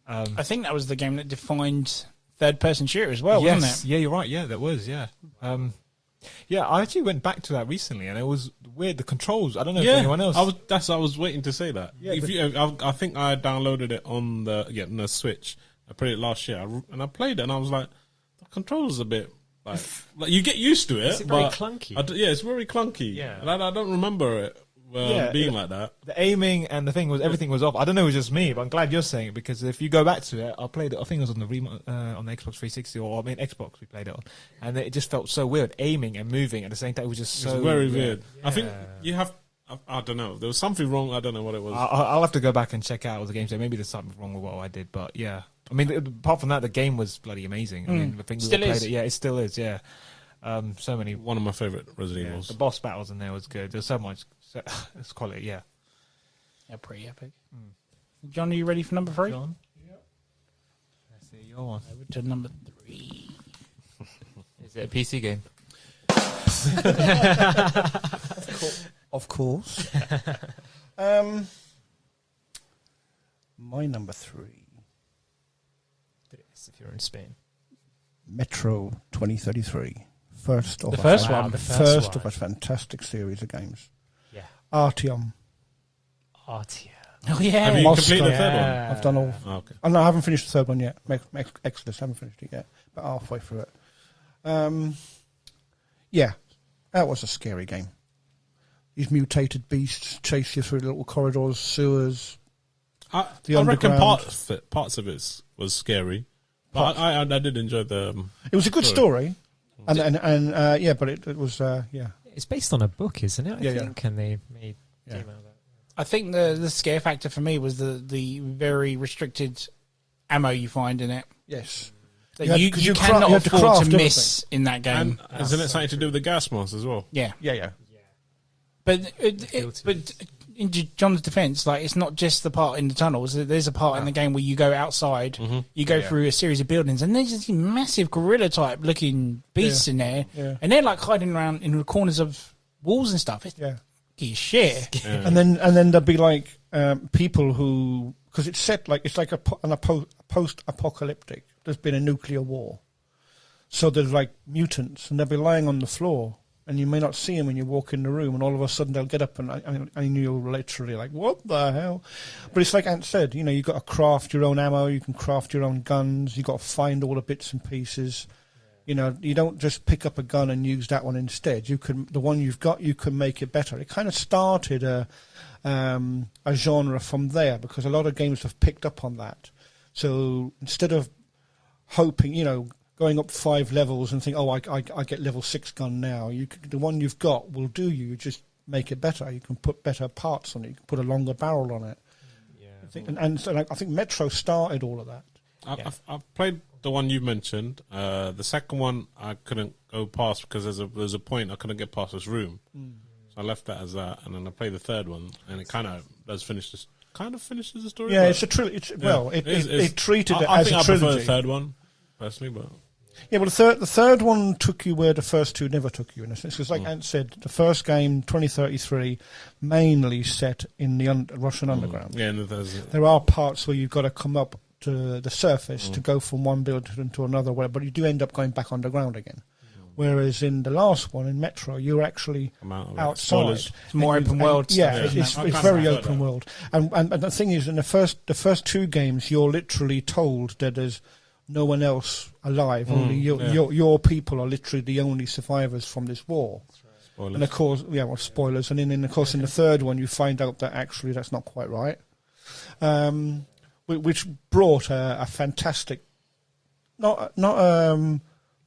I think that was the game that defined third-person shooter as well, yes, wasn't it? yeah, you're right. Yeah, that was yeah. I actually went back to that recently, and it was weird. The controls. I don't know if anyone else. I was waiting to say that. Yeah, I think I downloaded it on the Switch. I played it last year, and I played it, and I was like, the controls a bit like you get used to it. Is it very but clunky? Yeah, it's very clunky. Yeah. and I don't remember it being like that. The aiming and the thing was everything was off. I don't know, it was just me, but I'm glad you're saying it because if you go back to it, I played it. I think it was on the on the Xbox 360 or Xbox we played it on, and it just felt so weird. Aiming and moving at the same time, it was just so It's very weird. Yeah. I think you have. I don't know. There was something wrong. I don't know what it was. I'll have to go back and check out the game. So maybe there's something wrong with what I did, but yeah. I mean, apart from that, the game was bloody amazing. I mean, I think we Still all played is. it. Yeah, it still is. Yeah. So many. One of my favorite Resident Yeah, Evils. the boss battles in there was good. There's so much. It's quality. Yeah. Yeah, pretty epic. John, are you ready for number 3? John. Yeah. Let's see your one. Over to number 3. Is it a PC game? Of course. My number 3, If you're in Spain. Metro 2033. First of The a first fan- one. The first first one. of a fantastic series of games. Yeah. Artyom. Artia. Oh, yeah. Have you Moscow. completed the third one? Yeah. I've done all. Oh, okay. Oh, no, I haven't finished the third one yet. Exodus, I haven't finished it yet, but halfway through it. Yeah, That was a scary game. These mutated beasts chase you through the little corridors, sewers. I underground. reckon parts of it was scary. But I did enjoy the. It was a good story. But it was It's based on a book, isn't it? I think, and they made Yeah. game out of it. I think the scare factor for me was the very restricted ammo you find in it. Yes. That you you cannot have to afford craft to miss in that game. And isn't it something to do with the gas mask as well? Yeah. Yeah. But in John's defence, like, it's not just the part in the tunnels. There's a part in the game where you go outside, you go through a series of buildings, and there's these massive gorilla type looking beasts in there, and they're like hiding around in the corners of walls and stuff. It's shit. Yeah. And then there'll be like people who, because it's set like it's like a post-apocalyptic. There's been a nuclear war, so there's like mutants, and they'll be lying on the floor. And you may not see them when you walk in the room, and all of a sudden they'll get up, and you're literally like, what the hell? But it's like Ant said, you've got to craft your own ammo, you can craft your own guns, you've got to find all the bits and pieces. You don't just pick up a gun and use that one instead. The one you've got, you can make it better. It kind of started a genre from there, because a lot of games have picked up on that. So instead of hoping, going up 5 levels and think, I get level 6 gun now. The one you've got will do you. You just make it better. You can put better parts on it. You can put a longer barrel on it. Yeah. So I think Metro started all of that. I've played the one you mentioned. The second one I couldn't go past because there's a point I couldn't get past this room. So I left that as that, and then I played the third one, and it kind of does finishes the story. Yeah, it's a trilogy. It treated it as a trilogy. I prefer the third one personally, but. Yeah, well, the third one took you where the first two never took you, in a sense. Because, like Ant said, the first game, 2033, mainly set in the Russian underground. Yeah, there are parts where you've got to come up to the surface to go from one building to another, but you do end up going back underground again. Whereas in the last one, in Metro, you're actually outside. It's more open world. It's very open world. And the thing is, in the first 2 games, you're literally told that there's no one else alive. Only your people are literally the only survivors from this war. Right. And of course, spoilers. And then, of course, in the third one, you find out that actually that's not quite right. Which brought a fantastic, not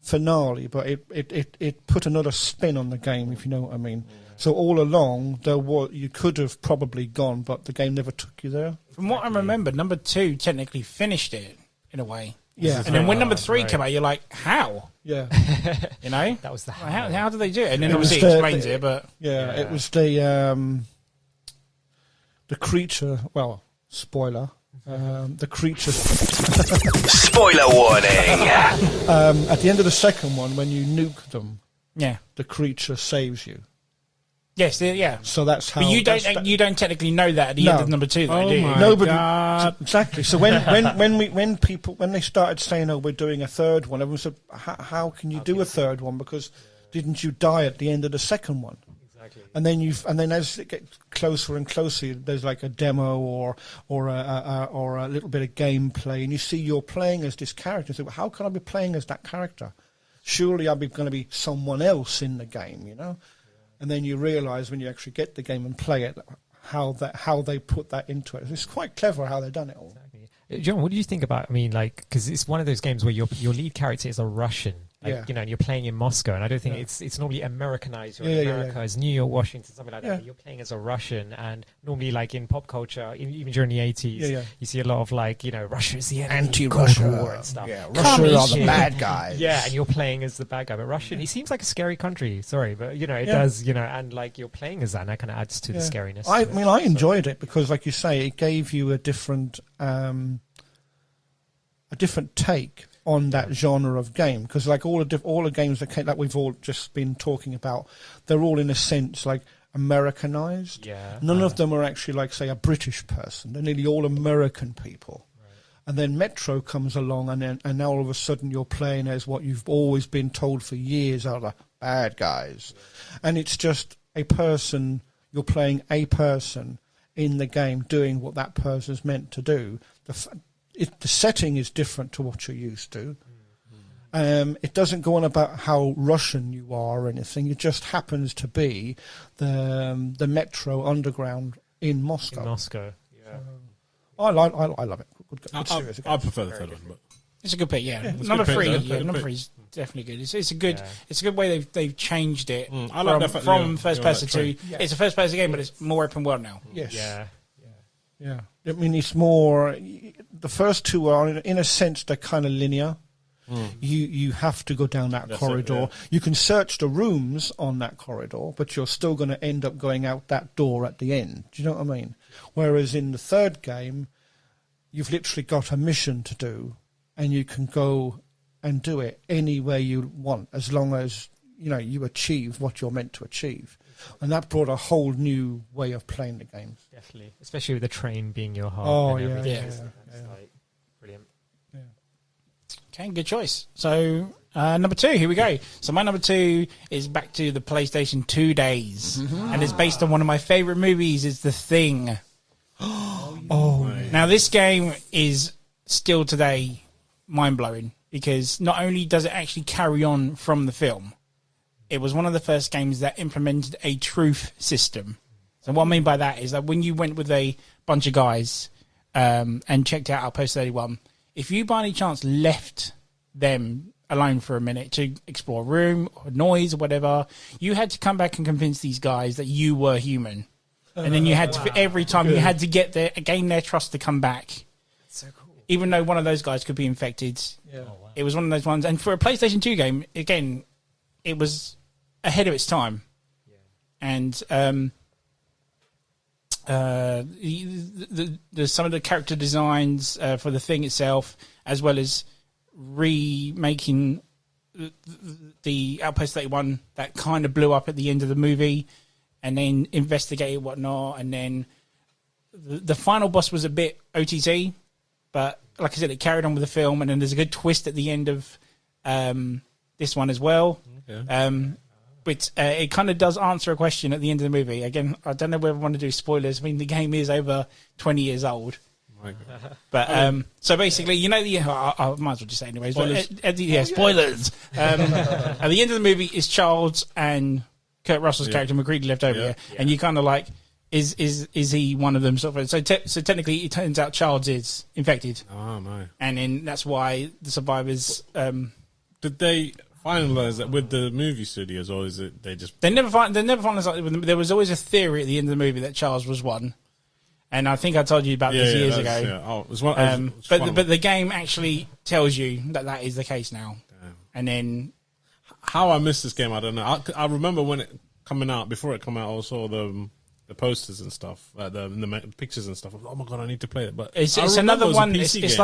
finale, but it put another spin on the game, if you know what I mean. So all along, you could have probably gone, but the game never took you there. From what I remember, number 2 technically finished it in a way. Yeah, and then when number 3 came out, you're like, how? Yeah, that was the how did they do it? And then obviously it explains it, but it was the creature. Well, spoiler. The creature. Spoiler warning. At the end of the second one, when you nuke them, the creature saves you. Yes, yeah. So that's how. But you don't technically know that at the end of number 2, though, do you? Nobody. Exactly. So when they started saying, "Oh, we're doing a third one," everyone said, "How can you do a third one? Because didn't you die at the end of the second one?" Exactly. And then as it gets closer and closer, there's like a demo or a little bit of gameplay, and you see you're playing as this character. So how can I be playing as that character? Surely I'm going to be someone else in the game, And then you realise when you actually get the game and play it, how they put that into it. It's quite clever how they've done it all. Exactly. John, what do you think about? I mean, because it's one of those games where your lead character is a Russian, and you're playing in Moscow, and I don't think it's normally Americanized. Or in America, it's New York, Washington, something like that. But you're playing as a Russian, and normally, like in pop culture, even during the 80s, you see a lot of Russia is the enemy, anti-Russia war and stuff. Yeah, Russia are the bad guys. Yeah, and you're playing as the bad guy, but Russian, it seems like a scary country. Sorry, but it does, and you're playing as that, and that kind of adds to the scariness. I enjoyed it because, like you say, it gave you a different take on that genre of game, because like all the games that we've all just been talking about, they're all in a sense like Americanized. None of them are actually like, say, a British person. They're nearly all American people. And then Metro comes along, and now all of a sudden you're playing as what you've always been told for years are the bad guys. And it's just a person, you're playing a person in the game doing what that person's meant to do. The setting is different to what you're used to. It doesn't go on about how Russian you are or anything. It just happens to be the metro underground in Moscow. In Moscow, yeah. I love it. Good series. I prefer the third one, but It's a good pick, yeah. It's Number a good pick, three, though. yeah, Good number pick. three is definitely good. It's a good way they've changed it I like that fact that from you're first on person that to train. it's a first person game, but it's more open world now. Yes. Yeah. I mean, it's more. The first two are, in a sense, they're kind of linear. You have to go down that That's corridor. it, yeah. You can search the rooms on that corridor, but you're still going to end up going out that door at the end. Do you know what I mean? Whereas in the third game, you've literally got a mission to do, and you can go and do it anywhere you want, as long as you achieve what you're meant to achieve. And that brought a whole new way of playing the games. Definitely, especially with the train being your heart. Oh, and yeah, everything. yeah, It's yeah. like brilliant. Okay, good choice. So number two, here we go. So my number two is back to the PlayStation 2 days, and it's based on one of my favorite movies. It's The Thing. Now this game is still today mind blowing because not only does it actually carry on from the film, it was one of the first games that implemented a truth system. So what I mean by that is that when you went with a bunch of guys and checked out Outpost 31, if you by any chance left them alone for a minute to explore a room or noise or whatever, you had to come back and convince these guys that you were human. And then you had to, every time you had to gain their trust to come back. So cool. Even though one of those guys could be infected. Yeah. It was one of those ones. And for a PlayStation 2 game, again, it was ahead of its time. And some of the character designs for the thing itself, as well as remaking the Outpost 31 that kind of blew up at the end of the movie, and then investigated and whatnot, and then the final boss was a bit OTT, but like I said, it carried on with the film, and then there's a good twist at the end of this one as well. Okay. But it kind of does answer a question at the end of the movie. Again, I don't know whether I want to do spoilers. I mean, the game is over 20 years old. My God. But so basically, I might as well just say anyways. Spoilers. But, spoilers. At the end of the movie is Charles and Kurt Russell's character McCready left over here, and you kind of like, is he one of them? Sort of. So technically, it turns out Charles is infected. Oh no! And then that's why the survivors. Did they finalize that with the movie studios, or is it they just? They never finalized. There was always a theory at the end of the movie that Charles was one. And I think I told you about this years ago. Yeah. Oh, it was one, but the game actually tells you that is the case now. Damn. And then How I missed this game, I don't know. I remember when it coming out. Before it came out, I saw the posters and stuff, the pictures and stuff. I was like, oh my God, I need to play it. But it's I remember another it was a one. PC It's game.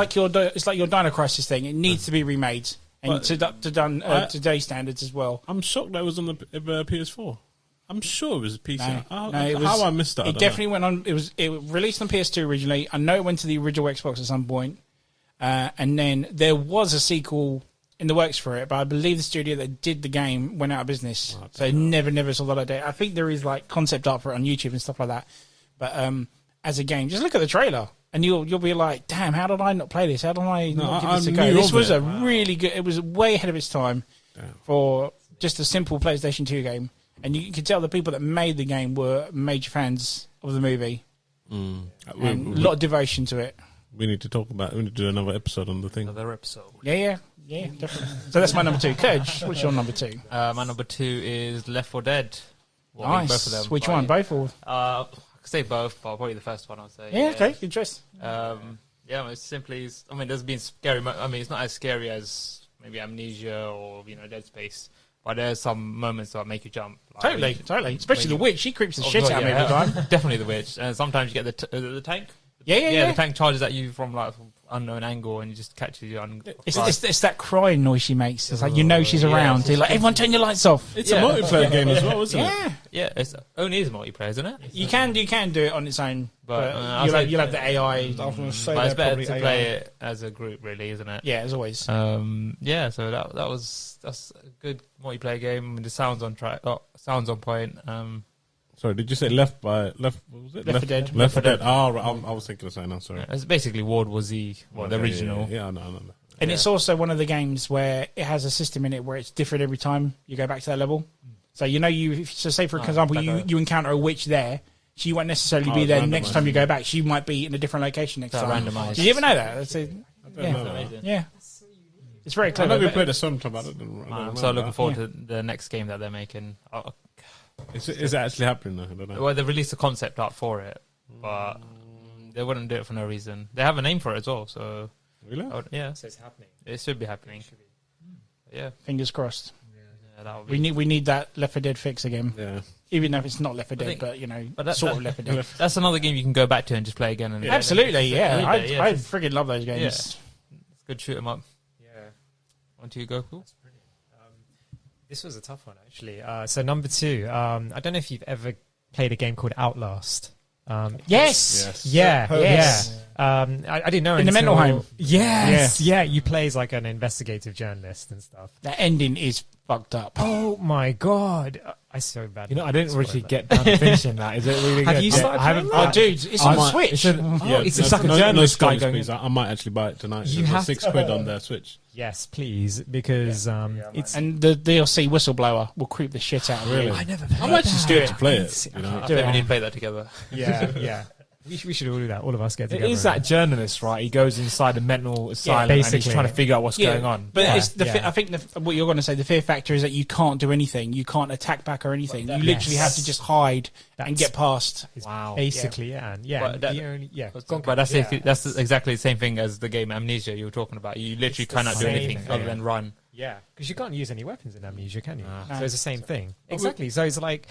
like your Dino Crisis thing. It needs to be remade and But- to done today's standards as well. I'm shocked that it was on the PS4. I'm sure it was a PC. It was, How I missed that? I It don't definitely know. went on. It released on PS2 originally. I know it went to the original Xbox at some point, and then there was a sequel in the works for it. But I believe the studio that did the game went out of business, so it never saw the light of day. I think there is like concept art for it on YouTube and stuff like that. But as a game, just look at the trailer. And you'll be like, damn, how did I not play this? How did I not give this a go? This was really good. It was way ahead of its time for just a simple PlayStation 2 game. And you can tell the people that made the game were major fans of the movie. And a lot of devotion to it. We need to talk about. We need to do another episode on the thing. Another episode. Yeah, definitely. So that's my number two. Kurj, what's your number two? My number 2 is Left 4 Dead. Well, Nice. Both of them. Which one? Both or? I could say both, but probably the first one. I'd say. Yeah, okay, good choice. It's simply. I mean, there's been scary. I mean, it's not as scary as maybe Amnesia or Dead Space, but there's some moments that make you jump. Like, Totally. Especially the witch. She creeps the Oh, shit God, out of me yeah. every time. Definitely the witch. And sometimes you get the tank. Yeah. The tank charges at you from unknown angle and you just catches you on. It's that crying noise she makes. It's like she's around. it's You're like, everyone turn your lights off. It's a multiplayer game as well, isn't it? Yeah. Yeah, it's only is multiplayer, isn't it? You can do it on its own, But, but you'll have the AI. I was going to say But it's they're better probably to AI. play it as a group, really, isn't it? Yeah, as always. So that's a good multiplayer game. The sounds on track, sounds on point. Sorry, did you say Left? What was it? Left 4 Dead. Left 4 Dead. Oh, right. I was thinking of something else. Sorry. It's basically World War Z, the original. Yeah, no. And it's also one of the games where it has a system in it where it's different every time you go back to that level. So so say for example you encounter a witch there, she won't necessarily be there next time you go back. She might be in a different location next time. Randomized. Did you ever know that? Yeah. It's very I clever. know we played it sometime, but I didn't. I'm so looking forward to the next game that they're making. Is it actually happening though? I don't know. Well, they've released a concept art for it, but they wouldn't do it for no reason. They have a name for it as well, so Really? yeah, So it's happening. it should be happening. Yeah, Fingers crossed. that would be. We need that Left 4 Dead fix again. Yeah. Even if it's not Left 4 Dead, think- but sort of Left 4 Dead. That's another game you can go back to and just play again. And Absolutely, yeah. Absolutely, I freaking love those games. Yeah. It's good shoot 'em up. Yeah. On to you, Goku. This was a tough one, actually. So number 2, I don't know if you've ever played a game called Outlast. Yes. Yeah, Yes. I didn't know In the mental home. Yes, yeah. You play as like an investigative journalist and stuff. That ending is fucked up. Oh my god, I so bad. You know, I didn't really get down to finishing that. Is it really Have good? you started I haven't. playing Oh, dude, it's on Switch. it's like a journalist guy going. I might actually buy it tonight. You There's have a £6 on their Switch. Yes, please, because it's. And the DLC Whistleblower will creep the shit out of you. Really? I never played I'm actually that. scared to play it. You know? I think we need to play that together. Yeah. We should all do that. All of us get It together. is that journalist, right? He goes inside a mental asylum and he's basically. trying to figure out what's going on. But Yeah, it's the yeah. I think what you're going to say, the fear factor is that you can't do anything. You can't attack back or anything. You literally have to just hide and get past. Wow. Basically, yeah. But that- the only, yeah. But that's exactly the same thing as the game Amnesia you were talking about. You literally It's the cannot do same anything thing. other than run. Yeah, because you can't use any weapons in Amnesia, can you? No. So it's the same thing. Exactly. So it's like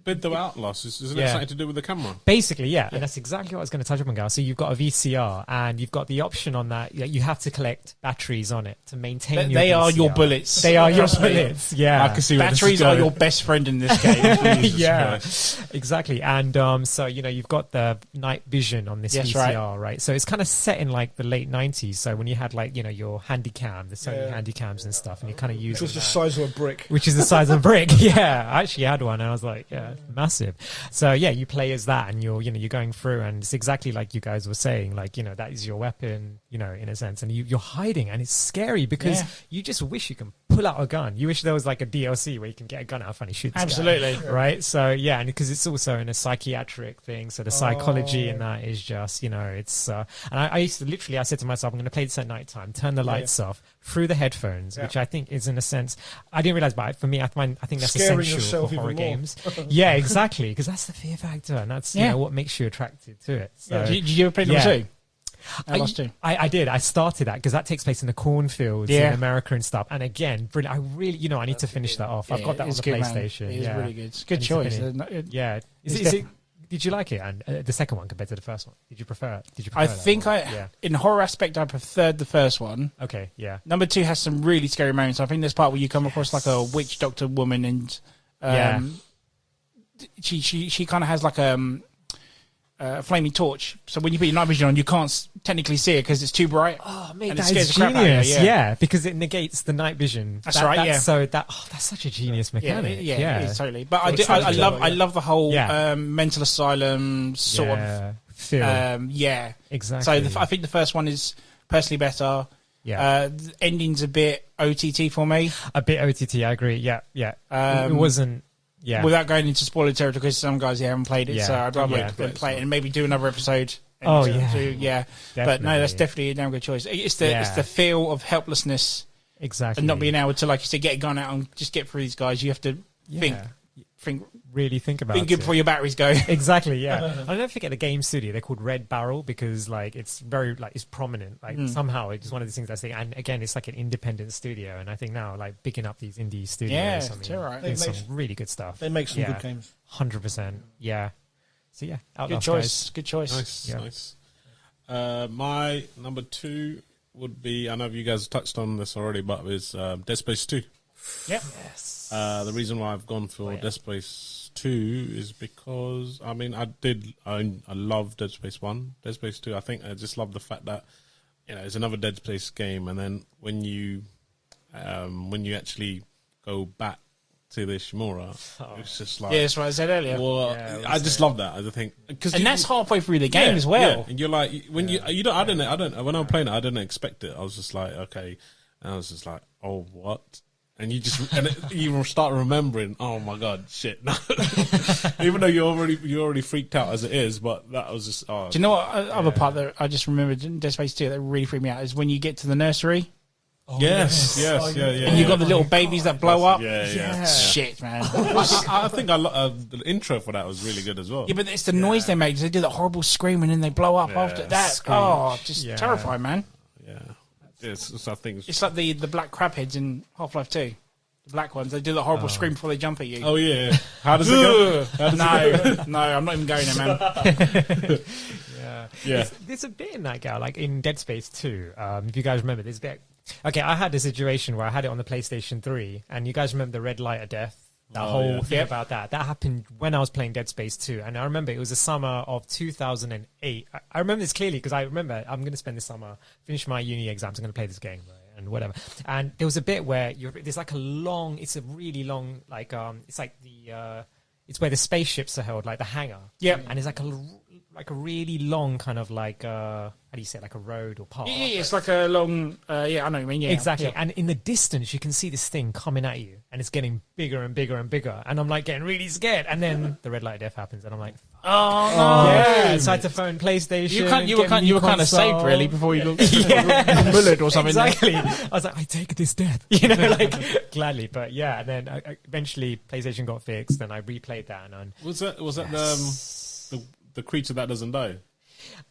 But the Outlast, isn't it Yeah. something to do with the camera? basically, yeah, and that's exactly what I was going to touch upon, Gal. So you've got a VCR, and you've got the option on that. You have to collect batteries on it to maintain. They your are VCR. your bullets. They are your Trust me. bullets. Yeah, I can see where this is Batteries are going. your best friend in this game. Jesus yeah, Christ. exactly. And so you've got the night vision on this Yes, VCR, right? So it's kind of set in like the late 90s. So when you had like your Handycam, the Sony Handycams and stuff, and you kind of use Which was the size of a brick. which is the size of a brick. Yeah, I actually had one, and I was like, yeah, massive. So yeah, you play as that, and you're going through, and it's exactly like you guys were saying, like that is your weapon, in a sense, and you're hiding, and it's scary because you just wish you can pull out a gun. You wish there was like a DLC where you can get a gun out and shoot this guy. Absolutely. Right. So yeah, and because it's also in a psychiatric thing, so the psychology in that is just it's. And I used to literally, I said to myself, I'm going to play this at night time, turn the lights off through the headphones, which I think is in a sense, I didn't realize, but for me, I think that's Scaring essential yourself for horror even more. games. Yeah, exactly, because that's the fear factor, and that's what makes you attracted to it. So, Did you ever play number 2? I lost 2. I did. I started that because that takes place in the cornfields in America and stuff. And again, brilliant. I really, I need to finish that off. I've got that on the PlayStation. It is really good. It's a good I need to choice. finish. Yeah. Did you like it? And the second one compared to the first one? Did you prefer it? I think in horror aspect, I preferred the first one. Okay, yeah. Number 2 has some really scary moments. I think there's part where you come across like a witch doctor woman, and she kind of has like a flaming torch. So when you put your night vision on, you can't technically see it because it's too bright. Oh, mate, And it that scares is the crap out of you, genius. yeah. Because it negates the night vision. That's right, yeah. So that's such a genius mechanic. Yeah, it is totally. But I Exactly. love the whole Yeah. mental asylum sort of feel. So Exactly. I think the first one is personally better. Yeah. The ending's a bit OTT for me. A bit OTT, I agree. Yeah. It wasn't. Yeah. Without going into spoiler territory, because some guys haven't played it, so I'd rather play it and maybe do another episode. But no, that's definitely a damn good choice. It's the feel of helplessness, exactly, and not being able to, like you said, get a gun out and just get through these guys. You have to really think about think good it. before your batteries go. Exactly, yeah. I'll never forget the game studio. They're called Red Barrel because it's very it's prominent. Somehow it's one of these things I think. And again, it's like an independent studio. And I think now picking up these indie studios. Yeah, it's all right. There's some really good stuff. They make some good games. 100%. Yeah. So yeah, good choice. Good choice. Nice. My number 2 would be, I know you guys touched on this already, but it's Dead Space 2. Yep. Yes. The reason why I've gone for Dead Space 2 is because I love Dead Space 1. Dead Space 2, I think I just love the fact that it's another Dead Space game, and then when you actually go back to the Ishimura. It's just like, Yeah, that's what I said earlier. well, Yeah, I just love that. I think, And that's halfway through the game as well. Yeah. And you're like, when you don't, I don't. When I'm playing it, I didn't expect it. I was just like, okay, and I was just like, oh, what? And you just you start remembering. Oh my god, shit! No. Even though you're already freaked out as it is, but that was just. Oh, Do you know what other part that I just remembered in Dead Space 2 that really freaked me out is when you get to the nursery yes, yeah. and you've got the little babies that blow up. Yeah. Shit, man. I think the intro for that was really good as well. Yeah, but it's the noise they make. They do that horrible scream and then they blow up after that. Scream. Oh, just terrifying, man. Yeah, it's I think. It's like the black crabheads in Half-Life 2. The black ones. They do the horrible scream before they jump at you. Oh yeah. How does it go? No, I'm not even going there, man. Yeah. There's a bit in that game, like in Dead Space 2. If you guys remember, there's a bit. Okay, I had a situation where I had it on the PlayStation 3, and you guys remember the red light of death? That whole thing about that. That happened when I was playing Dead Space 2. And I remember it was the summer of 2008. I remember this clearly because I remember I'm going to spend this summer, finish my uni exams, I'm going to play this game, right? And whatever. And there was a bit where there's like it's a really long, like, it's like it's where the spaceships are held, like the hangar. Yep. And it's like a really long kind of like, how do you say it, like a road or path. Yeah, it's like a long, I know what you mean, yeah. Exactly. Yeah. And in the distance, you can see this thing coming at you, and it's getting bigger and bigger and bigger. And I'm like getting really scared. And then the red light of death happens, and I'm like, Oh, no. yeah. So I had to phone PlayStation. You were kind of saved, really, before you got bullet or something. Exactly. I was like, I take this death, like gladly. But yeah, and then eventually PlayStation got fixed, and I replayed that. And Was that the creature that doesn't die?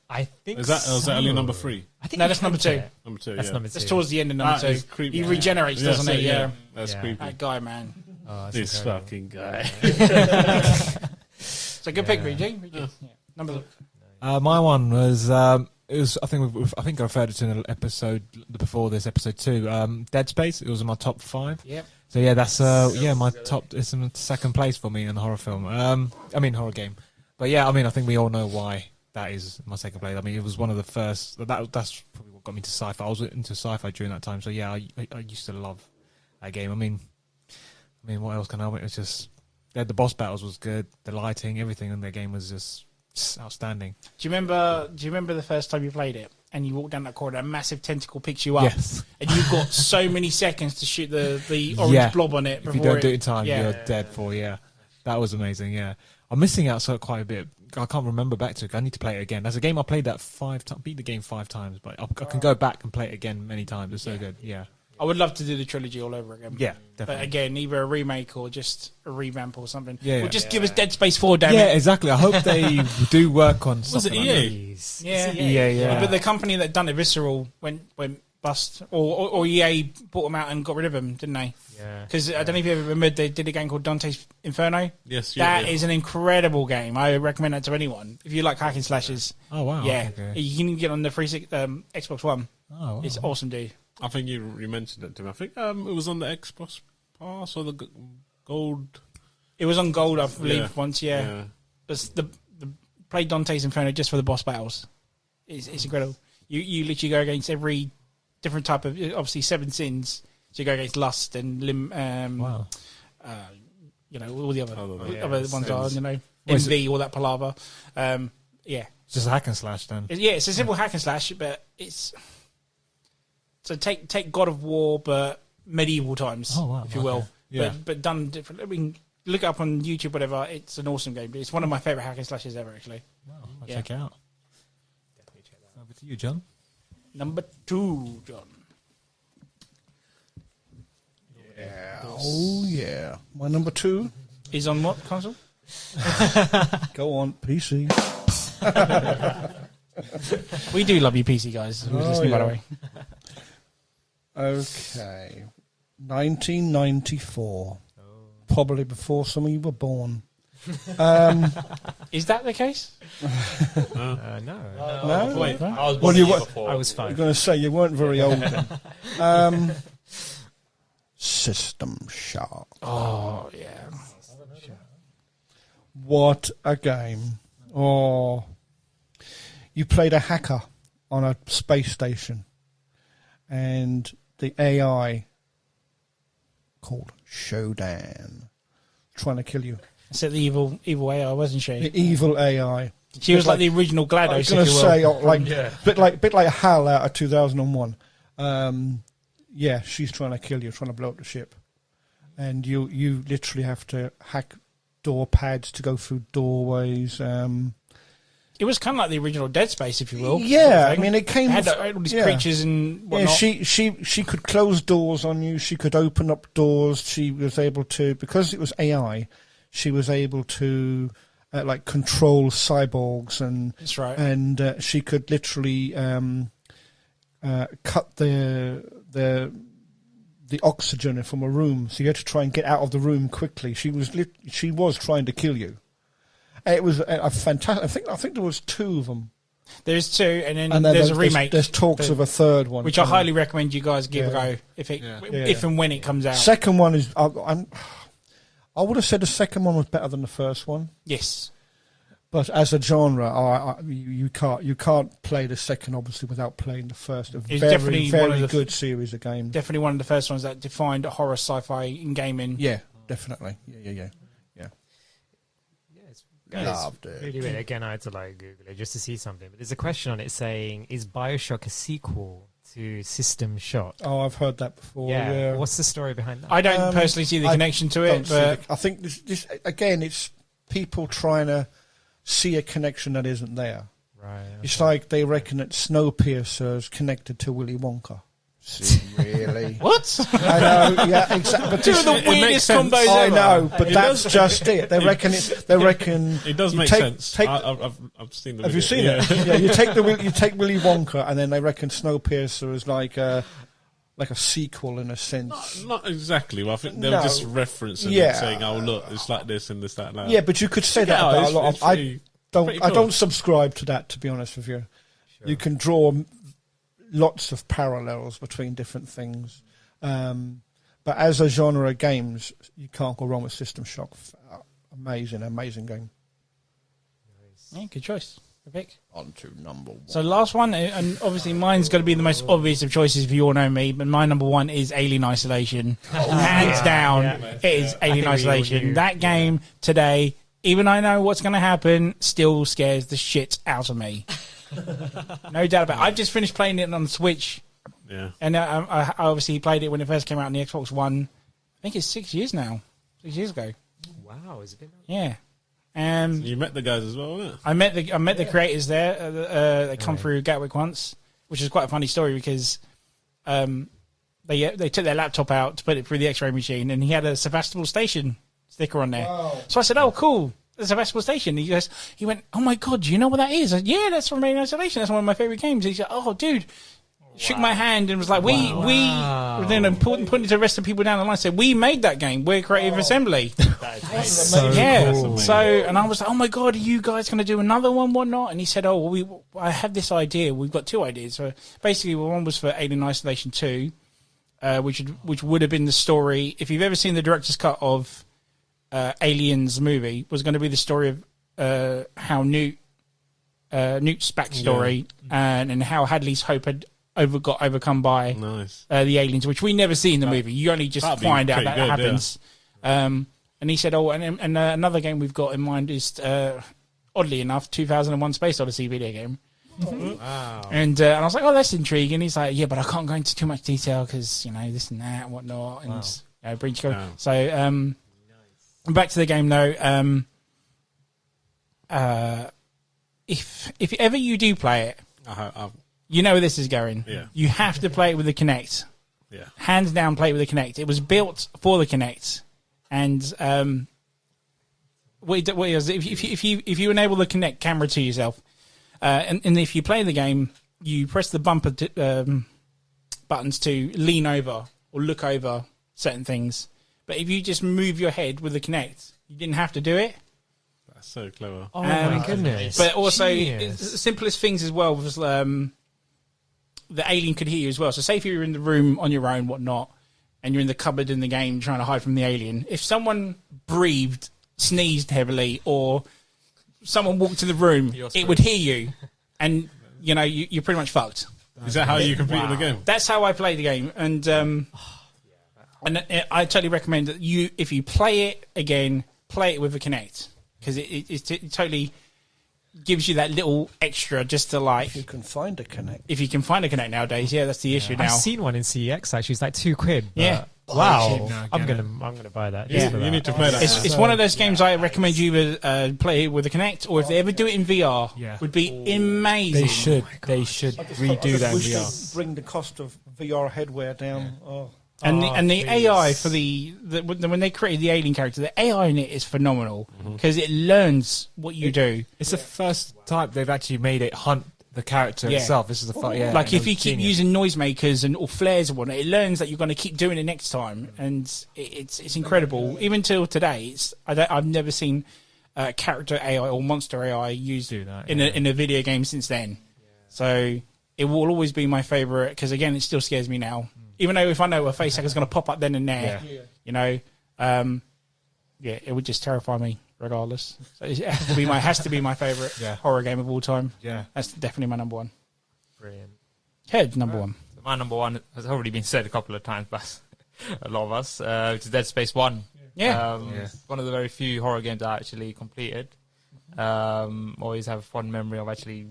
I think Was that only number 3? I think No, that's number 2. Number 2. That's yeah. number 2. That's towards the end of number 2. is creepy. He regenerates, doesn't he? Yeah. That's Yeah. creepy. That guy, man. Oh, that's This incredible. fucking guy. It's a good pick, BG. Yeah. Number. My one was it was I think I referred it to in an episode before this, episode 2. Dead Space. It was in my top 5. Yep. So yeah, that's my top. It's in second place for me in the horror film. Horror game. But yeah, I mean, I think we all know why that is my second place. I mean, it was one of the first. That's probably what got me to sci-fi. I was into sci-fi during that time. So yeah, I used to love that game. I mean, what else can I? It was just the boss battles was good. The lighting, everything in the game was just outstanding. Do you remember the first time you played it and you walked down that corridor, a massive tentacle picks you up, Yes. and you've got so many seconds to shoot the orange blob on it. If you don't do it in time, you're dead for. Yeah, that was amazing. Yeah, I'm missing out quite a bit. I can't remember back to it. I need to play it again. That's a game I played that 5 times. Beat the game 5 times, but I can go back and play it again many times. It's so good. Yeah. I would love to do the trilogy all over again. Yeah, But definitely. again, either a remake or just a revamp or something. Yeah, Or yeah. just give us Dead Space 4, damn Yeah, it. exactly. I hope they do work on Was something it like EA? Please. Yeah. Yeah. But the company that done it, Visceral, went bust. Or EA bought them out and got rid of them, didn't they? Yeah. Because I don't know if you ever remember, they did a game called Dante's Inferno. Yes, That is an incredible game. I recommend that to anyone. If you like hack and slashes. Oh, wow. Yeah. Okay. You can get on the Xbox One. Oh, wow. It's awesome, dude. I think you mentioned it to me. I think it was on the Xbox Pass or the Gold. It was on Gold, I believe, Yeah. once, yeah. But the play Dante's Inferno just for the boss battles. It's incredible. You literally go against every different type of, obviously 7 sins. So you go against Lust and Wow. all the other Other ones are, sins. MV, all that palaver. Yeah. It's just a hack and slash then. It's a simple hack and slash, but it's so take God of War, but medieval times, Oh, wow, if you will, okay. Yeah. but done different. I mean, look it up on YouTube, whatever. It's an awesome game. It's one of my favorite hack and slashes ever, actually. Wow, I'll Yeah. check it out. Definitely check that out. Over to you, John. Number 2, John. Oh, yeah. My number 2, Is on what console? go on, PC. We do love you, PC guys. Who's listening, by the yeah. way. Okay. 1994. Probably before some of you were born. Is that the case? No. No? Wait, I was Well, born you a year wa- before. I was I'm 5. going to say you weren't very old then. System Shock. Oh yeah. What a game. Oh. You played a hacker on a space station, and the AI called Shodan, trying to kill you. I said the evil AI, wasn't she? The evil AI. She was like the original GLaDOS. I was going to say, bit like HAL out of 2001. Yeah, she's trying to kill you, trying to blow up the ship, and you literally have to hack door pads to go through doorways. It was kind of like the original Dead Space, if you will. Yeah, I mean, it came. It had all these creatures and whatnot. Yeah, she could close doors on you. She could open up doors. She was able to, because it was AI. She was able to like control cyborgs, and that's right. And she could literally cut the oxygen from a room, so you had to try and get out of the room quickly. She was trying to kill you. It was a fantastic. I think there was 2 of them. There's 2, and then there's a remake. There's talks of a 3rd one, which I highly recommend you guys give a go if and when it comes out. Second one is. I would have said the second one was better than the first one. Yes. But as a genre, you can't play the second, obviously, without playing the first. It's very good series of games. Definitely one of the first ones that defined horror sci-fi in gaming. Yeah, definitely. Yeah. Loved it. Really weird. Again, I had to Google it just to see something. But there's a question on it saying, "Is BioShock a sequel to System Shock?" Oh, I've heard that before. Yeah. What's the story behind that? I don't personally see the connection to it, but I think this again, it's people trying to see a connection that isn't there. Right. Okay. It's like they reckon that Snowpiercer is connected to Willy Wonka. See, really? What? I know, yeah, exactly. But 2 of the weirdest combos ever. I know, but that's just it. They reckon it does make sense. I've seen the video. Have you seen it? Yeah, you take Willy Wonka, and then they reckon Snowpiercer is like a sequel in a sense. Not exactly. Well, I think they were just referencing it, saying, "Oh, look, it's like this and this, that, and that." Yeah, but you could say that about a lot of. I don't subscribe to that, to be honest with you. Sure. You can draw lots of parallels between different things, but as a genre of games, you can't go wrong with System Shock. Amazing game. Yeah, good choice. Vic. On to number 1. So last one, and obviously mine's going to be the most obvious of choices if you all know me, but my number 1 is Alien Isolation. Hands down, it is Alien Isolation. That game today, even though I know what's going to happen, still scares the shit out of me. No doubt about it. I've just finished playing it on the Switch. Yeah. And I obviously played it when it first came out on the Xbox One. I think it's 6 years now. 6 years ago. Wow, is it been? Yeah. So you met the guys as well, wasn't it? I met the creators there. They come through Gatwick once, which is quite a funny story because they took their laptop out to put it through the X-ray machine, and he had a Sevastopol Station sticker on there. Wow. So I said, "Oh, cool, the Sevastopol Station." He went, "Oh my god, do you know what that is?" I said, "Yeah, that's from Alien Isolation. That's one of my favorite games." He said, "Oh, dude." Shook my hand and was like, we then pointed to the rest of the people down the line, said, "We made that game. We're Creative Assembly." So yeah. cool. So, and I was like, "Oh my god, are you guys going to do another one? Whatnot?" And he said, "Oh, well, I have this idea. We've got 2 ideas. So basically, one was for Alien Isolation 2, which would have been the story. If you've ever seen the director's cut of Aliens movie, was going to be the story of how Newt's backstory and how Hadley's hope had got overcome by the aliens, which we never see in the movie. You only just find out that happens. Yeah. And he said, "Oh, and another game we've got in mind is, oddly enough, 2001: Space Odyssey video game." Wow. And I was like, "Oh, that's intriguing." He's like, "Yeah, but I can't go into too much detail because this and that and whatnot." And breach code. Wow. So back to the game though. If ever you do play it, you know where this is going. Yeah. You have to play it with the Kinect. Yeah. Hands down, play it with the Kinect. It was built for the Kinect, and if you enable the Kinect camera to yourself, and if you play the game, you press the bumper buttons to lean over or look over certain things. But if you just move your head with the Kinect, you didn't have to do it. That's so clever. Oh my goodness! But also, the simplest things as well was the alien could hear you as well. So say if you're in the room on your own, whatnot, and you're in the cupboard in the game trying to hide from the alien, if someone breathed, sneezed heavily, or someone walked in the room, it would hear you, and you're pretty much fucked. Is that how you completed the game? That's how I played the game, and And I totally recommend that if you play it again, play it with a Kinect, because it totally gives you that little extra just to like. If you can find a Kinect. If you can find a Kinect nowadays, that's the issue now. I've seen one in CEX actually. It's like £2. Yeah. Wow. I'm gonna buy that. Yeah. You need to play that. It's one of those games I recommend you play with a Kinect, or if they ever do it in VR, would be amazing. They should. They should redo that in We VR. should bring the cost of VR headwear down. Oh. And the AI for when they created the alien character, the AI in it is phenomenal because it learns what you do. It's the first time they've actually made it hunt the character itself. This is the first. Yeah, like if you keep using noisemakers or flares and whatnot, it learns that you're going to keep doing it next time, and it's incredible. Even till today, I've never seen character AI or monster AI used in a video game since then. So it will always be my favorite because again, it still scares me now. Even though if I know a face hacker is going to pop up then and there, you know, it would just terrify me regardless. So it has to be my favorite horror game of all time. Yeah, that's definitely my number one. Brilliant. Head number one. So my number one has already been said a couple of times by a lot of us. Which is Dead Space 1. One of the very few horror games I actually completed. Always have a fond memory of actually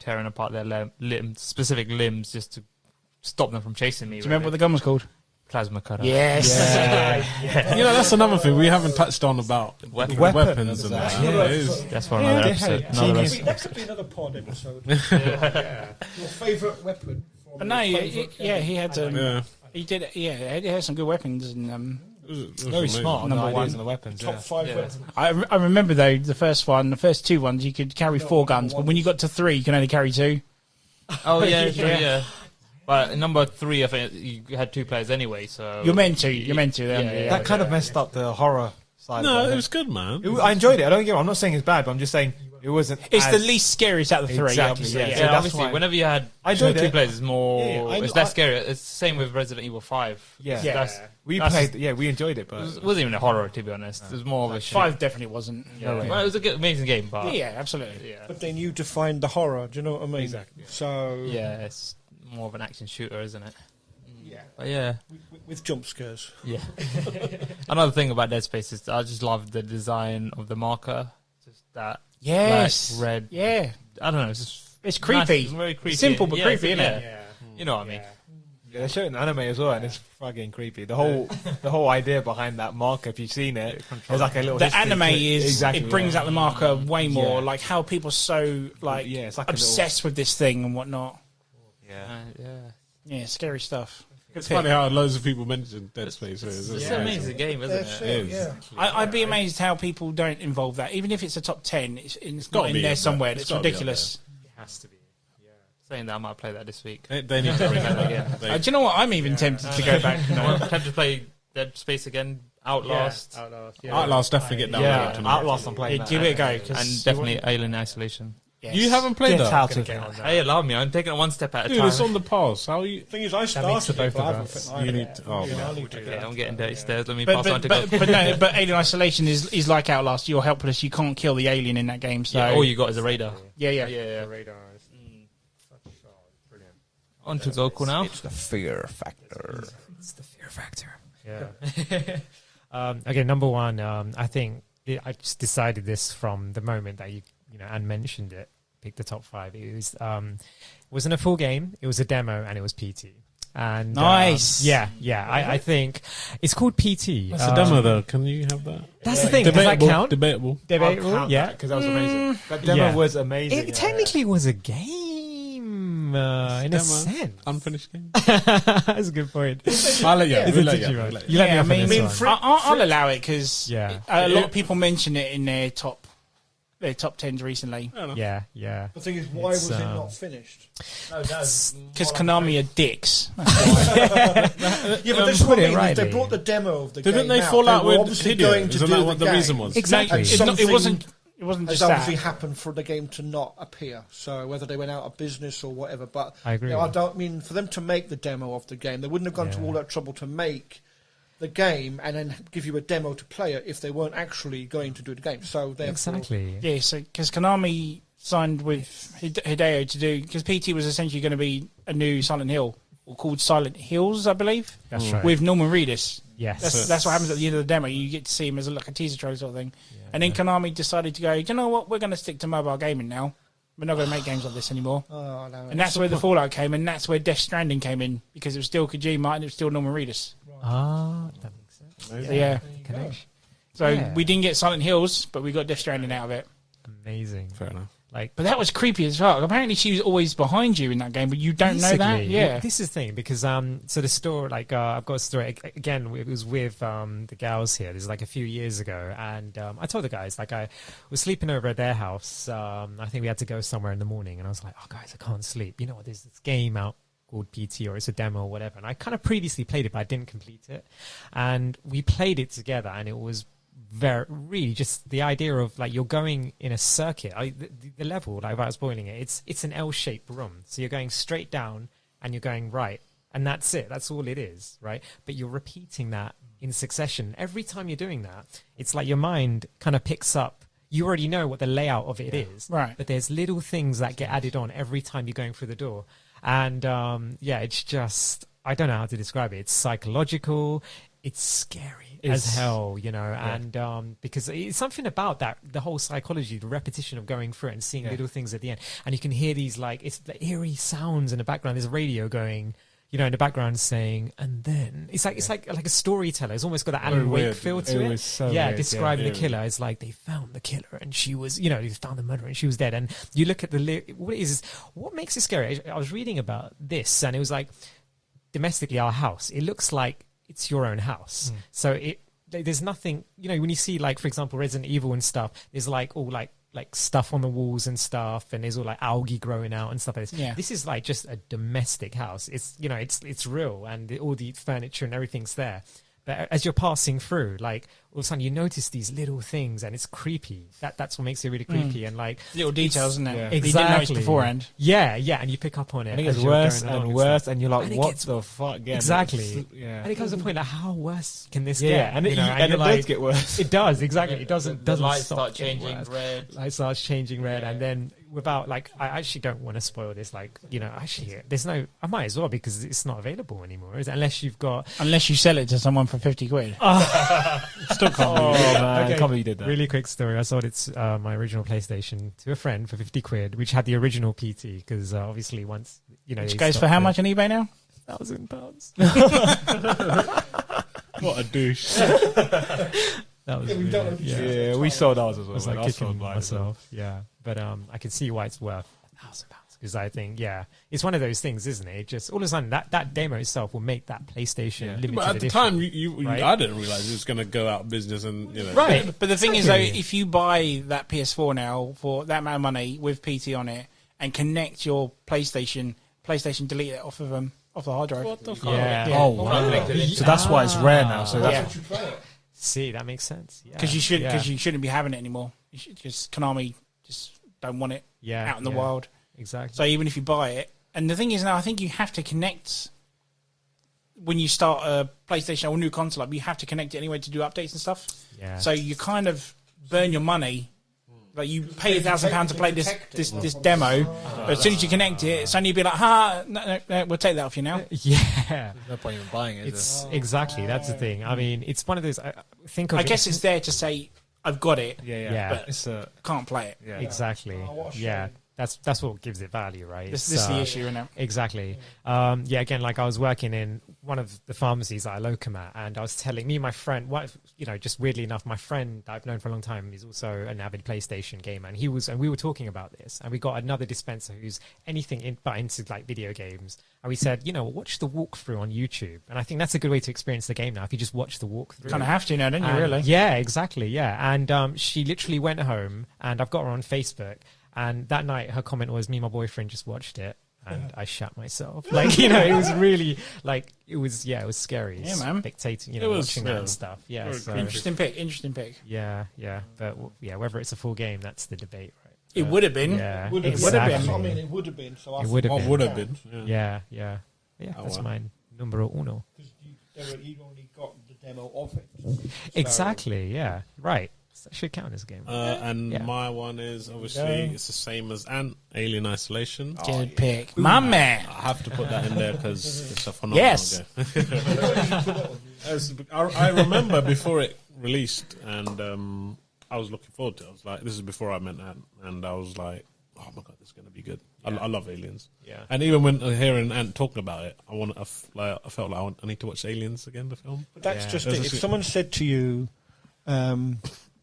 tearing apart their specific limbs just to stop them from chasing me. Do you remember what the gun was called? Plasma cutter. Yes. You know, that's another thing we haven't touched on about weapons and that. That's for another episode. That could be another pod episode. Your favourite weapon? But no, he had. He did. Yeah, he had some good weapons and. Very smart on the ideas and the weapons. Top 5 weapons. I remember though the first 2 ones you could carry 4 guns, but when you got to 3, you can only carry 2. Oh yeah. But number 3, I think you had 2 players anyway, so you're meant to. That kind of messed up the horror side. No, it was good, man. I enjoyed it. I don't get. I'm not saying it's bad, but I'm just saying it wasn't. It's the least scariest out of the 3. Exactly. Obviously. Yeah. So obviously, whenever you had I enjoyed 2 it. players, it's more. It's less scary. It's the same with Resident Evil 5. We played. Yeah, we enjoyed it, but it wasn't even a horror, to be honest. It was more of a 5 definitely wasn't. Well, it was an amazing game, but yeah, absolutely. Yeah. But then you defined the horror. Do you know what I mean? Exactly. So it's more of an action shooter, isn't it? Yeah. But yeah. With jump scares. Yeah. Another thing about Dead Space is I just love the design of the marker. Just that red. Yeah. I don't know. It's creepy. Nice, it's very creepy. Simple but creepy, isn't it? Yeah. You know what I mean? Yeah, they show it in anime as well, and it's fucking creepy. The whole idea behind that marker, if you've seen it, there's like a little. The anime is exactly, it brings out the marker way more. Like how people are so it's like obsessed with this thing and whatnot. Yeah, scary stuff. It's funny how loads of people mention Dead Space. It's an amazing game, isn't it? Yeah. I'd be amazed how people don't involve that. Even if it's a top 10, it's not in there somewhere. It's ridiculous. It has to be. Saying that, I might play that this week. They need to bring that again. Do you know what? I'm even tempted to go back. I'm tempted to play Dead Space again. Outlast. Outlast definitely get down. Yeah, Outlast I'm playing. Give it a go. And definitely Alien Isolation. Yes. You haven't played that? Hey, allow me. I'm taking it one step at a Dude, time. it's on the pause. How are you? Thing is, I started both it, but of I haven't us. fit- You need to. Oh, I need to Okay, go. I'm getting dirty stairs. Let me But, pass on to but Alien Isolation is like Outlast. You're helpless. You can't kill the alien in that game. So all you got is a radar. yeah. Radar is brilliant. On to Goku now. It's the fear factor. It's the fear factor. Yeah. Again, number 1. I think I just decided this from the moment that you Anne mentioned it. Picked the top 5. It wasn't a full game. It was a demo, and it was PT. And Nice. I think it's called PT. That's a demo, though. Can you have that? That's the thing. Does that count? Debatable. Debatable. Yeah, because that was amazing. That demo was amazing. It technically was a game in a sense. Unfinished game. That's a good point. I'll let you. It's We'll a let you. Digimon. We'll let you. You let me off on this one. I'll allow it because Yeah. a lot of people mention it in their top 10s recently. Yeah. The thing is, why was it not finished? Because Konami are dicks. Yeah, but that's what I mean. If rightly. they brought the demo of the game Didn't they out, fall out were with obviously Hideo? going to Isn't do that the what the game. reason was? Exactly. And It wasn't has just obviously that. happened for the game to not appear. So whether they went out of business or whatever, but I agree. I don't mean for them to make the demo of the game. They wouldn't have gone to all that trouble to make the game and then give you a demo to play it if they weren't actually going to do the game. So therefore, Exactly. Yeah, so because Konami signed with Hideo to do because PT was essentially going to be a new Silent Hill called Silent Hills, I believe. That's right. With Norman Reedus. Yes. That's what happens at the end of the demo. You get to see him as like a teaser trailer sort of thing. Yeah, and then Konami decided to go, you know what, we're going to stick to mobile gaming now. We're not going to make games like this anymore. Oh, no, and that's where the Fallout came, and that's where Death Stranding came in, because it was still Kojima and it was still Norman Reedus. Ah, that makes sense. So, yeah. Connection. So we didn't get Silent Hills, but we got Death Stranding out of it. Amazing. Fair enough. But that was creepy as well. Apparently, she was always behind you in that game, but you don't know that. Yeah, well, this is the thing, because so the story, I've got a story again. It was with the gals here. This is like a few years ago, and I told the guys, like, I was sleeping over at their house. I think we had to go somewhere in the morning, and I was like, "Oh, guys, I can't sleep. You know what? There's this game out called PT, or it's a demo or whatever." And I kind of previously played it, but I didn't complete it. And we played it together, and it was really just the idea of like you're going in a circuit. The level, like without spoiling it, it's an L-shaped room, so you're going straight down and you're going right, and that's it. That's all it is, right? But you're repeating that in succession. Every time you're doing that, it's like your mind kind of picks up. You already know what the layout of it is, right? But there's little things that get added on every time you're going through the door, and it's just, I don't know how to describe it. It's psychological. It's scary as hell, you know, and because it's something about that, the whole psychology, the repetition of going through it and seeing little things at the end. And you can hear these, like, it's the eerie sounds in the background. There's a radio going, you know, in the background saying, and then it's like a storyteller. It's almost got that Alan Wake feel to it. Was so weird, describing the killer. It's like they found the killer and she was, you know, they found the murderer and she was dead. And you look at what makes it scary? I was reading about this, and it was like, domestically, our house, it looks like it's your own house. So there's nothing, you know, when you see, like, for example, Resident Evil and stuff, there's like all like stuff on the walls and stuff, and there's all like algae growing out and stuff like this. Yeah. This is like just a domestic house. It's, you know, it's real, and all the furniture and everything's there. But as you're passing through, like, all of a sudden you notice these little things, and it's creepy. That's what makes it really creepy. And like little details, isn't it? Yeah. You didn't Exactly. notice beforehand. Yeah, and you pick up on it. And it gets as you're worse going along and worse, stuff. and you're like, And it what gets- the fuck? Yeah, Exactly. Yeah. And it comes to the point like, how worse can this Yeah, get? and it, You know, and you're it like, does get worse. It does, exactly. It doesn't The lights stop start getting changing worse. red. Light starts changing red, and then without, like, I actually don't want to spoil this. Like, you know, actually, I might as well, because it's not available anymore, is it? Unless you've got. Unless you sell it to someone for 50 quid. Still can't believe it, man. Okay. Can't believe you did that. Really quick story. I sold it, my original PlayStation, to a friend for 50 quid, which had the original PT, because obviously once, you know, Which they goes for stopped how it, much on eBay now? £1,000. What a douche. That was we don't yeah. Yeah, we sold ours as well. I was man. like I sold kicking mine as well. myself. Yeah, but I can see why it's worth £1,000, because I think it's one of those things, isn't it? It just all of a sudden that demo itself will make that PlayStation limited But at the edition. time, right? I didn't realize it was going to go out of business, and you know, Right. But the thing is, though, if you buy that PS4 now for that amount of money with PT on it and connect your PlayStation delete it off of off the hard drive. What the fuck? Yeah. Yeah. Oh, wow. So that's why it's rare now. So Yeah. that's See, that makes sense. Yeah. Because you shouldn't be having it anymore. Because Konami just don't want it out in the wild. Exactly. So even if you buy it, and the thing is now, I think you have to connect when you start a PlayStation or a new console up. You have to connect it anyway to do updates and stuff. Yeah. So you kind of burn your money. Like you pay £1,000 to play this demo, but as soon as you connect it, suddenly you'll be like, no, we'll take that off you now. Yeah. no point even buying it. It's exactly, that's the thing. I mean, it's one of those. I think of I guess it's there to say I've got it, yeah. but It's can't play it. yeah. exactly. Yeah. That's what gives it value, right? This is the issue, isn't it? Exactly. Again, like I was working in one of the pharmacies that I locum at, and I was telling me, my friend, just weirdly enough, my friend that I've known for a long time is also an avid PlayStation gamer, and we were talking about this, and we got another dispenser who's anything but into like video games, and we said, watch the walkthrough on YouTube, and I think that's a good way to experience the game now. If you just watch the walkthrough, Kind of have to now, don't you? And- Really? Yeah, exactly. Yeah, and she literally went home, and I've got her on Facebook. And that night, her comment was, "Me and my boyfriend just watched it, and I shat myself." Like, it was really like it was scary. Yeah, man. Spectating, It was, watching that and stuff. Yeah, very so, Interesting pick. yeah. But whether it's a full game, that's the debate, right? It would have been. Yeah, Would have exactly. been. I mean, it would have been. So I It would have What been. would have been? Yeah. That's well. mine. Numero uno. Because you'd only got the demo of it. Exactly. Yeah. Right. That should count as a game. And my one is obviously it's the same as Ant, Alien Isolation. Good pick, my man. I have to put that in there because it's a phenomenal game. I remember before it released, and I was looking forward to it. I was like, this is before I met Ant, and I was like, oh my god, this is going to be good. I love Aliens. Yeah. And even when hearing Ant talking about it, I felt like I need to watch Aliens again, the film. But that's just it. If someone said to you,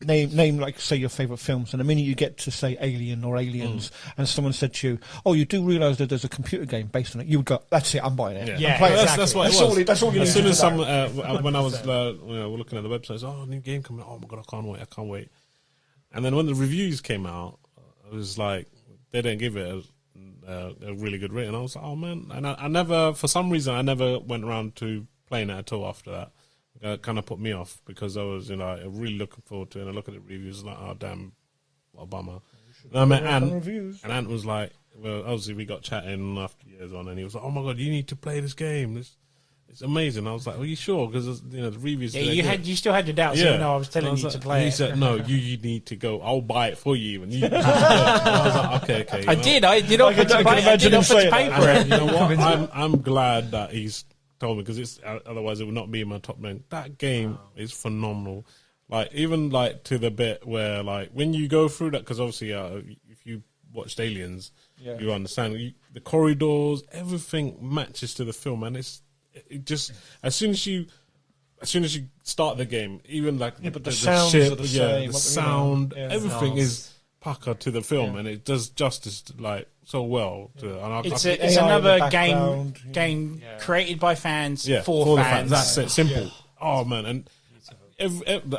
name like say your favourite films, and the minute you get to say Alien or Aliens, and someone said to you, oh, you do realise that there's a computer game based on it, you would go, that's it, I'm buying it. Yeah, that's what it was. That's all you need. As soon as when I was looking at the website, oh, new game coming out, oh my god, I can't wait. And then when the reviews came out, I was like, they didn't give it a really good rating. I was like, oh man, and I never, for some reason, I never went around to playing it at all after that. It kind of put me off because I was, really looking forward to it. And I look at the reviews, like, oh damn, what a bummer. And I met Ant, and Ant was like, well, obviously we got chatting after years on, and he was like, oh my god, you need to play this game. It's amazing. I was like, are you sure? Because the reviews. Yeah, you still had your doubts. Yeah, even though I was telling you to play. He said, no, you need to go. I'll buy it for you. And I was like, okay. I did offer to pay for it. You know what? I'm glad that he's told me because otherwise it would not be in my top 9. That game is phenomenal. Like even like to the bit where like when you go through that, because obviously if you watched Aliens, you understand the corridors, everything matches to the film, and it just as soon as you start the game, even like the sounds ship, are the same, the sound, everything is puckered to the film, and it does justice like so well. It's another game created by fans for the fans. That's it, simple. Yeah. Oh man, and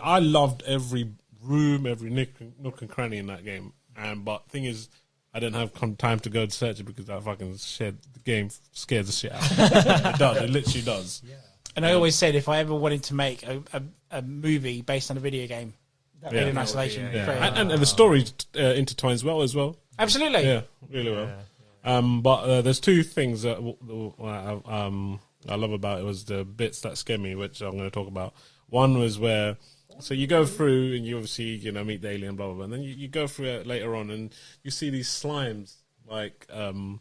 I loved every room, every nook and cranny in that game. But thing is, I didn't have time to go and search it because that fucking the game scares the shit out of me. It does. It literally does. Yeah. And I always said if I ever wanted to make a movie based on a video game, Alien Isolation. And the story intertwines well as well. Absolutely. Yeah, really well. Yeah. But there's two things that I love about it was the bits that scare me, which I'm going to talk about. One was where... So you go through and you obviously, meet the alien, blah, blah, blah. And then you go through it later on and you see these slimes, like, in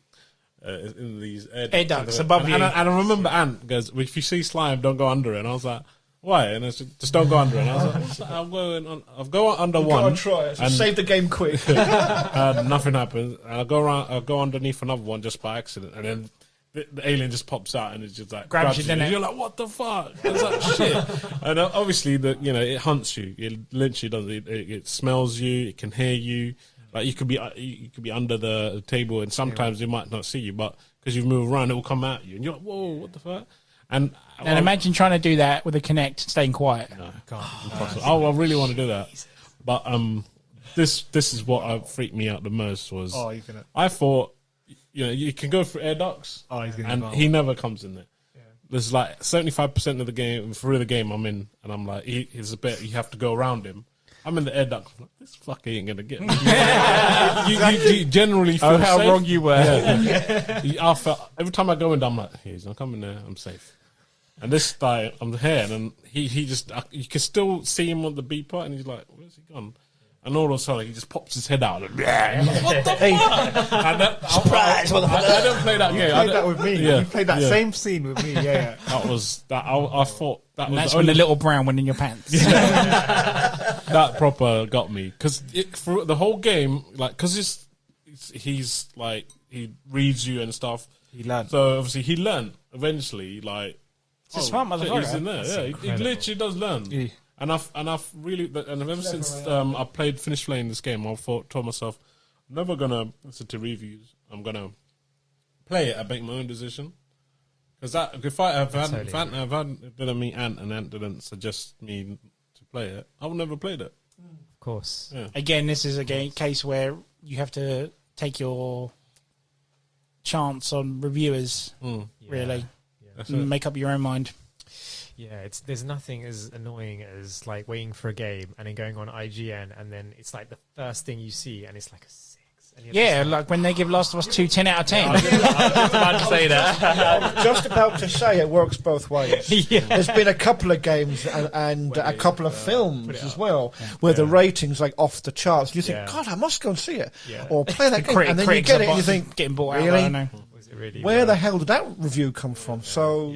these air ducts above you. And I remember Ant goes, if you see slime, don't go under it. And I was like, why? And I said, just don't go under it. And I was like, I'll go under one. Go try it. And save the game quick. Nothing happens. And I'll go underneath another one just by accident. And then the alien just pops out and it's just like grabs you, and you're like, what the fuck? It's like shit. And obviously, it hunts you. It literally does. It smells you. It can hear you. Like you could be under the table, and sometimes it might not see you, but because you move around, it will come at you, and you're like, whoa, what the fuck? And imagine trying to do that with a Kinect, staying quiet. No, impossible. I really want to do that, but this is what freaked me out the most was I thought. You can go through air ducts, and he never comes in there. Yeah. There's like 75% of the game through the game I'm in, and I'm like, he's a bit. You have to go around him. I'm in the air duct. I'm like, this fucker ain't gonna get me. You generally feel how safe. Wrong you were. I felt every time I go in, I'm like, he's not coming there. I'm safe. And this guy, I'm here, and he just you can still see him on the beeper, and he's like, where's he gone? And all of a sudden, he just pops his head out. And, like, what the fuck? Surprise, motherfucker. I don't play that game. You played that with me. Yeah. You played that same scene with me. Yeah. That was that. I thought that and was. That's when the little brown went in your pants. That proper got me because for the whole game, like, because he's like he reads you and stuff. He learned. So obviously he learned eventually. Like, it's a smart motherfucker. He's in there. That's he literally does learn. Yeah. And I've really, and ever since I finished playing this game, I told myself, I'm never gonna listen to reviews. I'm gonna play it. I make my own decision. Because if I didn't meet Ant and Ant didn't suggest me to play it, I would never played it. Of course. Yeah. Again, this is a case where you have to take your chance on reviewers. Really, make up your own mind. Yeah, there's nothing as annoying as like waiting for a game and then going on IGN and then it's like the first thing you see and it's like a 6 Yeah, like when they give Last of Us 2 10 out of 10. I was just about to say that. I was just about to say it works both ways. Yeah. There's been a couple of games and a couple of films as well where the ratings like off the charts. You think, God, I must go and see it, or play that game, and then you get it, and you think, getting bought out. really? I know. Was it really Where the hell did that review come from? So,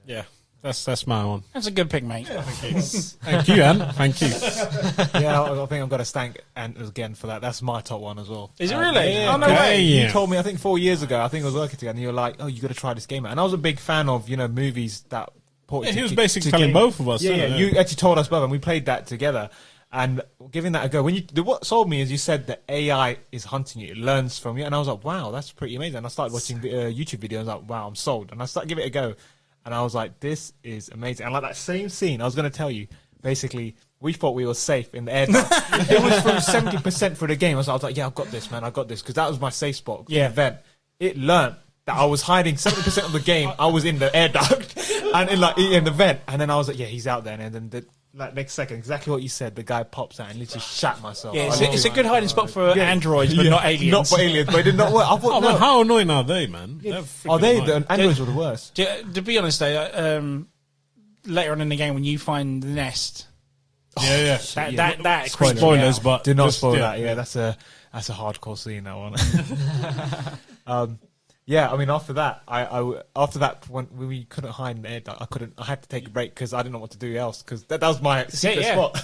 Yeah, that's my one. That's a good pick, mate. Thank you, Anne. Thank you. Yeah, I think I've got to thank Ant again for that. That's my top one as well. Is it really? Yeah, Oh, no okay. way. You told me, I think 4 years ago, I think I was working together, and you were like, "Oh, you got to try this game out." And I was a big fan of movies that. He was basically telling both of us. Yeah, Yeah, you actually told us both, and we played that together. And giving that a go, what sold me is you said that AI is hunting you, it learns from you, and I was like, wow, that's pretty amazing. And I started watching YouTube videos, and I was like, wow, I'm sold. And I started giving it a go, and I was like, this is amazing. And like that same scene, I was going to tell you, basically, we thought we were safe in the air. It was through 70% for the game. I was like, yeah, I've got this, man, I got this, because that was my safe spot. Yeah. The event. It learned that I was hiding 70% of the game. I was in the air duct and in the vent, and then I was like, yeah, he's out there, and then next second, exactly what you said, the guy pops out and literally shat myself. Yeah, it's a good hiding spot for androids, but not aliens. Not for aliens, but it did not work. I thought, man, how annoying are they, man? Are they? The androids were the worst. To be honest, though, later on in the game when you find the nest, Yeah. that Spoilers, but Do not just, spoil that. Yeah, that's a hardcore scene, that one. Yeah, I mean, after that, after that, when we couldn't hide in the air duct, I had to take a break because I didn't know what to do else, because that was my secret spot.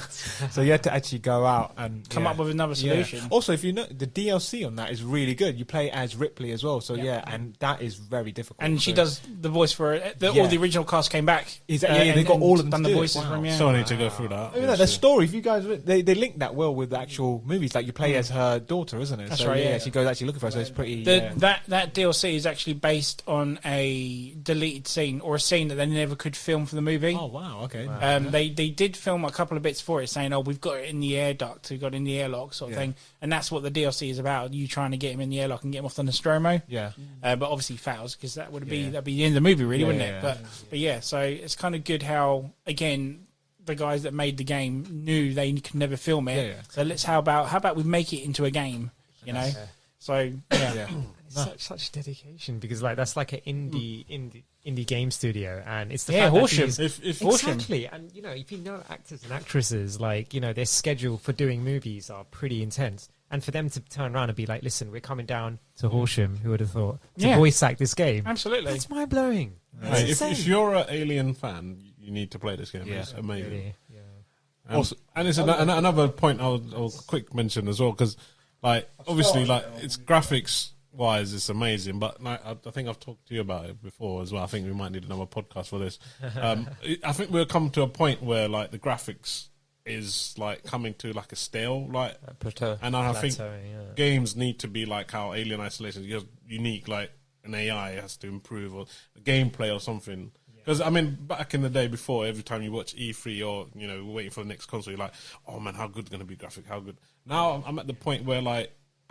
So you had to actually go out and come up with another solution. Yeah. Also, if you know, the DLC on that is really good. You play as Ripley as well, so and that is very difficult. And she does the voice for it. All the original cast came back. Exactly. They got all of them done to the do voices it. for him. Yeah. So I need to go through that. I mean, the story, if you guys, they link that well with the actual movies. Like you play as her daughter, isn't it? That's so, right. Yeah, she goes actually looking for her. So it's pretty. That DLC is actually based on a deleted scene or a scene that they never could film for the movie. Oh wow! Okay. They did film a couple of bits for it, saying, "Oh, we've got it in the air duct, we've got it in the airlock," sort of thing. And that's what the DLC is about. You trying to get him in the airlock and get him off the Nostromo. Yeah. But obviously fails because that'd be the end of the movie, really, wouldn't it? But yeah, so it's kind of good how again the guys that made the game knew they could never film it. Yeah. So how about we make it into a game? You know. So yeah. Such dedication, because that's like an indie game studio, and it's the fact Horsham. Exactly, and if you know actors and actresses, their schedule for doing movies are pretty intense, and for them to turn around and be like, "Listen, we're coming down to Horsham," who would have thought, to voice act this game? Absolutely, that's mind blowing. Hey, if you're an Alien fan, you need to play this game. It's amazing. Really, Also, and it's another point I'll quick mention as well, because obviously it's graphics wise, it's amazing, but I think I've talked to you about it before as well. I think we might need another podcast for this. I think we'll come to a point where the graphics is coming to a stale plateau. And I think games need to be like how Alien Isolation is unique, an AI has to improve, or the gameplay or something. Because back in the day, before, every time you watch E3 or we're waiting for the next console, you're like, oh man, how good is going to be graphic? How good? Now I'm at the point where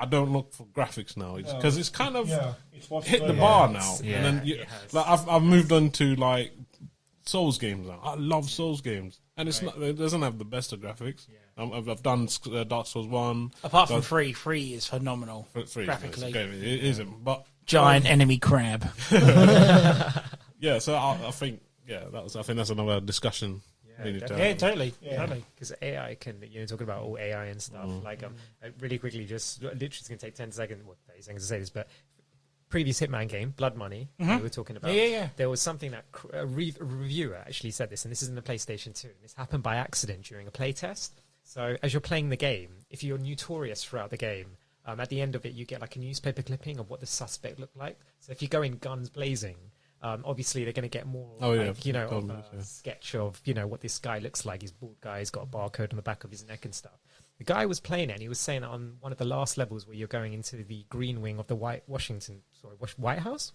I don't look for graphics now, because it's kind of hit the bar now. And then I've moved on to Souls games now. I love Souls games, and it doesn't have the best of graphics. I've done Dark Souls 1. Apart from 3 is phenomenal graphically. It isn't, but giant enemy crab. Yeah, so I think I think that's another discussion. Totally. Because AI can, talking about all AI and stuff. Really quickly, just literally, it's going to take 10 seconds, 30 seconds to say this, but previous Hitman game, Blood Money, we were talking about. There was something that a reviewer actually said this, and this is in the PlayStation 2. And this happened by accident during a playtest. So as you're playing the game, if you're notorious throughout the game, at the end of it, you get a newspaper clipping of what the suspect looked like. So if you go in guns blazing, obviously they're going to get more sketch of what this guy looks like. He's bald guy, he's got a barcode on the back of his neck and stuff. The guy was playing it, and he was saying that on one of the last levels where you're going into the green wing of the White House.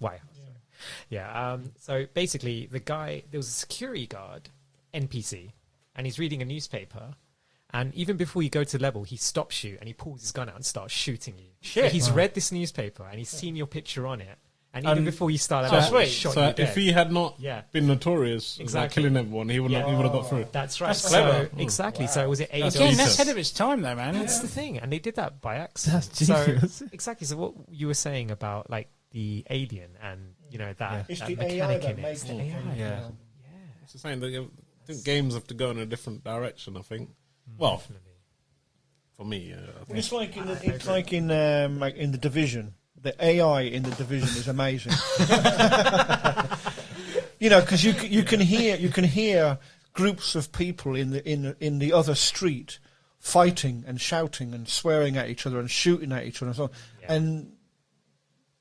So basically, the guy, there was a security guard NPC, and he's reading a newspaper. And even before you go to level, he stops you and he pulls his gun out and starts shooting you. Shit. So he's read this newspaper and he's seen your picture on it. And even before you start, So that sweet. shot So you dead. if he had not Yeah. been notorious Exactly. like killing everyone, he would have got through. That's right. That's clever. So, exactly. So was it AW? Again, that's ahead of its time, though, man. That's the thing, and they did that by accident. That's genius. So exactly. So what you were saying about like the alien and that, It's that the mechanic AI in that it. makes It's the it. AI. Yeah. It's the same. I think games have to go in a different direction. I think. Well, for me, I think. It's like in the Division. The AI in the Division is amazing. Because you can hear groups of people in the other street fighting and shouting and swearing at each other and shooting at each other and so on. Yeah. And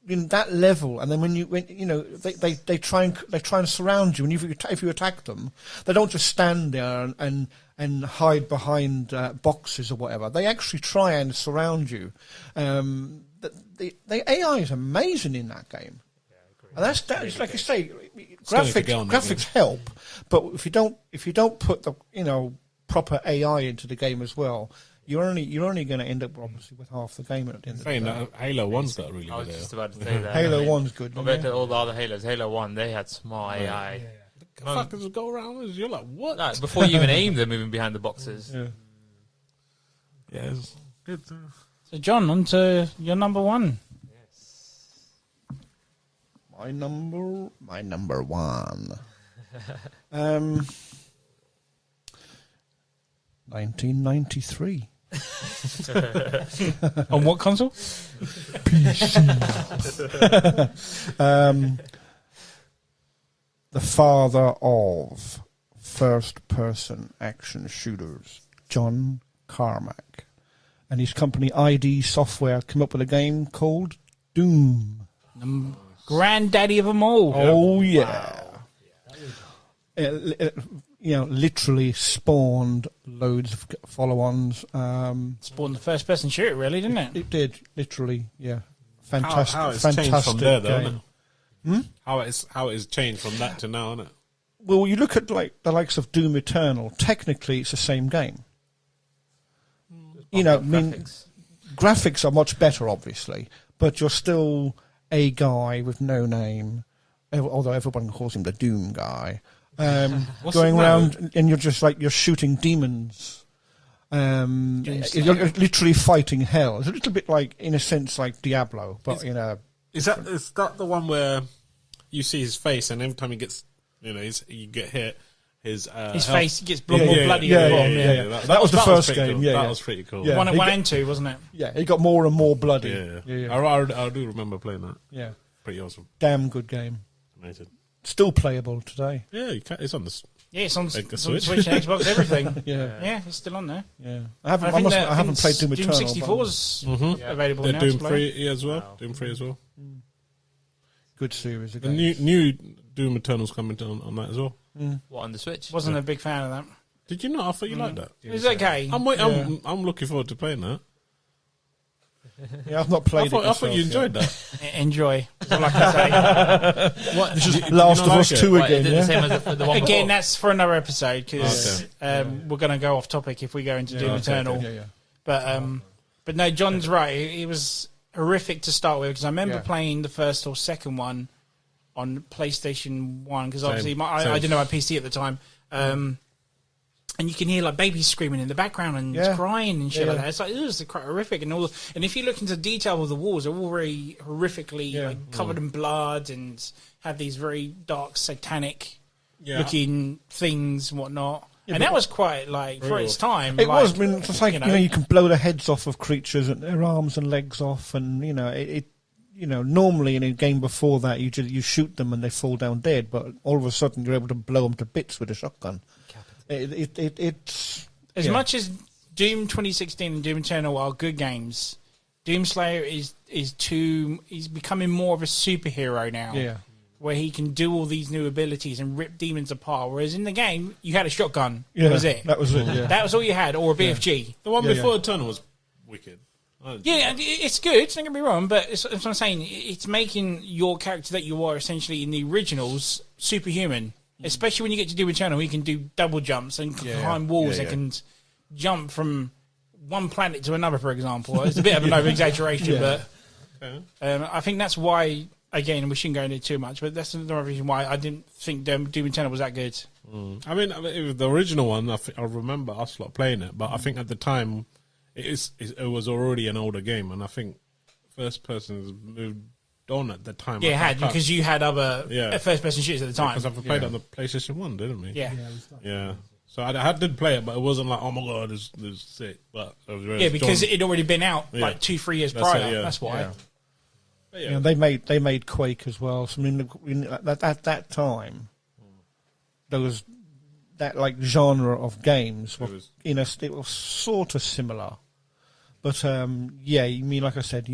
in that level, and then they try and surround you, and if you attack them, they don't just stand there and hide behind boxes or whatever. They actually try and surround you. The AI is amazing in that game. And that's like you say, graphics help, but if you don't put the proper AI into the game as well, you're only going to end up obviously with half the game at the end of the Saying day. that Halo 1's got really I was good. just about to say that. Halo 1's good. Compared to all the other Halos, Halo 1, they had smart AI. Fuckers go around. You're like, what? Like, before you even aim, they're moving behind the boxes. Yeah. Yeah, it's good. So, John, on to your number one. My number one. 1993. On what console? The father of first-person action shooters, John Carmack, and his company ID Software came up with a game called Doom. Granddaddy of them all. Oh yeah. Literally spawned loads of follow-ons. Spawned the first person shooter, really, didn't it? It did, literally, yeah. Fantastic, How it's fantastic changed from there, though, game. isn't it? How it's changed from that to now, isn't it? Well, you look at like the likes of Doom Eternal. Technically, it's the same game. Graphics are much better, obviously, but you're still a guy with no name, although everyone calls him the Doom guy, going around and you're just like you're shooting demons. You're literally fighting hell. It's a little bit like, in a sense, like Diablo, but Is that the one where you see his face and every time he gets, you get hit, his face gets more bloody. Yeah. That was the first game. Cool. Yeah, that was pretty cool. Yeah. One and two, wasn't it? Yeah, it got more and more bloody. Yeah. I do remember playing that. Yeah. Pretty awesome. Damn good game. Amazing. Still playable today. Yeah, it's on the. Yeah, it's on Like the Switch Switch. and Xbox, everything. Yeah. It's still on there. Yeah. I think haven't played Doom Eternal. 64's available The now. Doom to play. 3 as well. Wow. Doom 3 as well. Good series The again. new Doom Eternal's coming on that as well. What, on the Switch? Wasn't a big fan of that. Did you not? I thought you liked that. It was okay. I'm looking forward to playing that. Yeah, I've not played it. I thought you enjoyed that. Enjoy. That's all I can say. What? This is Last of Us 2 What, again, is it yeah? the same as the one Again, before? that's for another episode because Okay. we're going to go off topic if we go into Doom okay, Eternal. Yeah. But no, John's right. It was horrific to start with because I remember Yeah. playing the first or second one on PlayStation 1 because obviously Same. I didn't have a PC at the time. And you can hear like babies screaming in the background and Yeah. crying and shit Yeah. like that. It's like, it was quite horrific. And if you look into detail of the walls, they're all very horrifically like, covered in blood and have these very dark satanic looking things and whatnot. Yeah, and but- that was quite like for its time. It like, was. I mean, it's like you can blow the heads off of creatures and their arms and legs off, and it. Normally in a game before that, you shoot them and they fall down dead, but all of a sudden you're able to blow them to bits with a shotgun. It's as much as Doom 2016 and Doom Eternal are good games. Doomslayer he's becoming more of a superhero now. Yeah. Where he can do all these new abilities and rip demons apart. Whereas in the game, you had a shotgun. Yeah, That was it. That was it. Yeah. That was all you had, or a BFG. The one Yeah, before Eternal was wicked. Yeah, it's good. Don't get me wrong, but it's what I'm saying. It's making your character that you are essentially in the originals superhuman. Especially when you get to Doom Eternal, you can do double jumps and climb walls and can jump from one planet to another, for example. It's a bit of an over-exaggeration, but I think that's why again, we shouldn't go into it too much, but that's another reason why I didn't think Doom Eternal was that good. I mean, it was the original one. I remember us lot playing it, but I think at the time it was already an older game, and I think first person has moved on at the time. Yeah, it had, because you had other first person shooters at the time. Because I've played it on the PlayStation 1, didn't we? Yeah. So I did play it, but it wasn't like, oh my god, this is sick. But it was really because it had already been out like 2-3 years prior. That's why. Yeah. They made Quake as well. So I mean, at that time, there was that like genre of games. It was sort of similar, but I mean, like I said,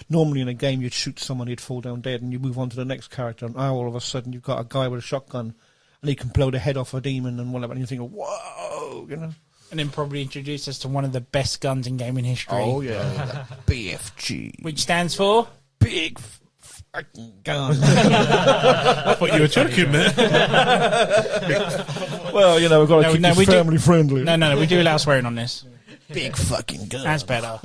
normally in a game you'd shoot someone, he'd fall down dead, and you move on to the next character, and now all of a sudden you've got a guy with a shotgun. And he can blow the head off a demon and whatever, and you think, whoa, you know. And then probably introduce us to one of the best guns in gaming history. Oh yeah, BFG, which stands for Big Fucking Gun. I thought you were joking there. Well, you know, we've got to keep this family friendly. No, we do allow swearing on this. Big Fucking Gun. That's better.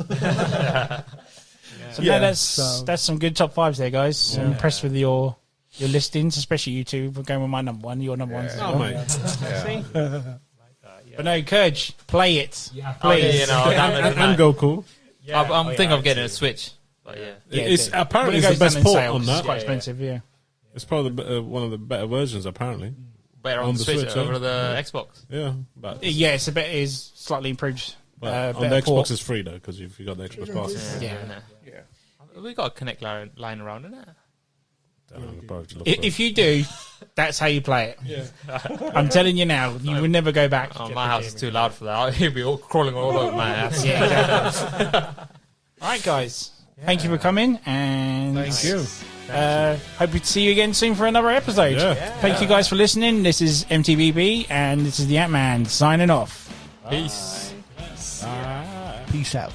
That's some good top 5s there, guys. I'm impressed with your listings, especially you two. We're going with my number 1, your number 1. Oh, mate. See? But no, Kurge, play it. Please. And Goku. I'm thinking of getting a Switch. But it's apparently the best port on that. It's quite expensive, It's probably one of the better versions, apparently. Better on the Switch over the Xbox. Yeah. But it's a bit is slightly improved. on the Xbox it's free, though, because if you got the Xbox Pass. Yeah. We got a Connect lying around, innit? If you do, that's how you play it. I'm telling you now, you will never go back. Oh, my house is too loud for that. He'll be all crawling all over my ass. All right, guys. Thank you for coming, and thank you. Hope to see you again soon for another episode. Thank you guys for listening. This is M.T.V.B, and this is the Ant-Man signing off. Peace. Peace out.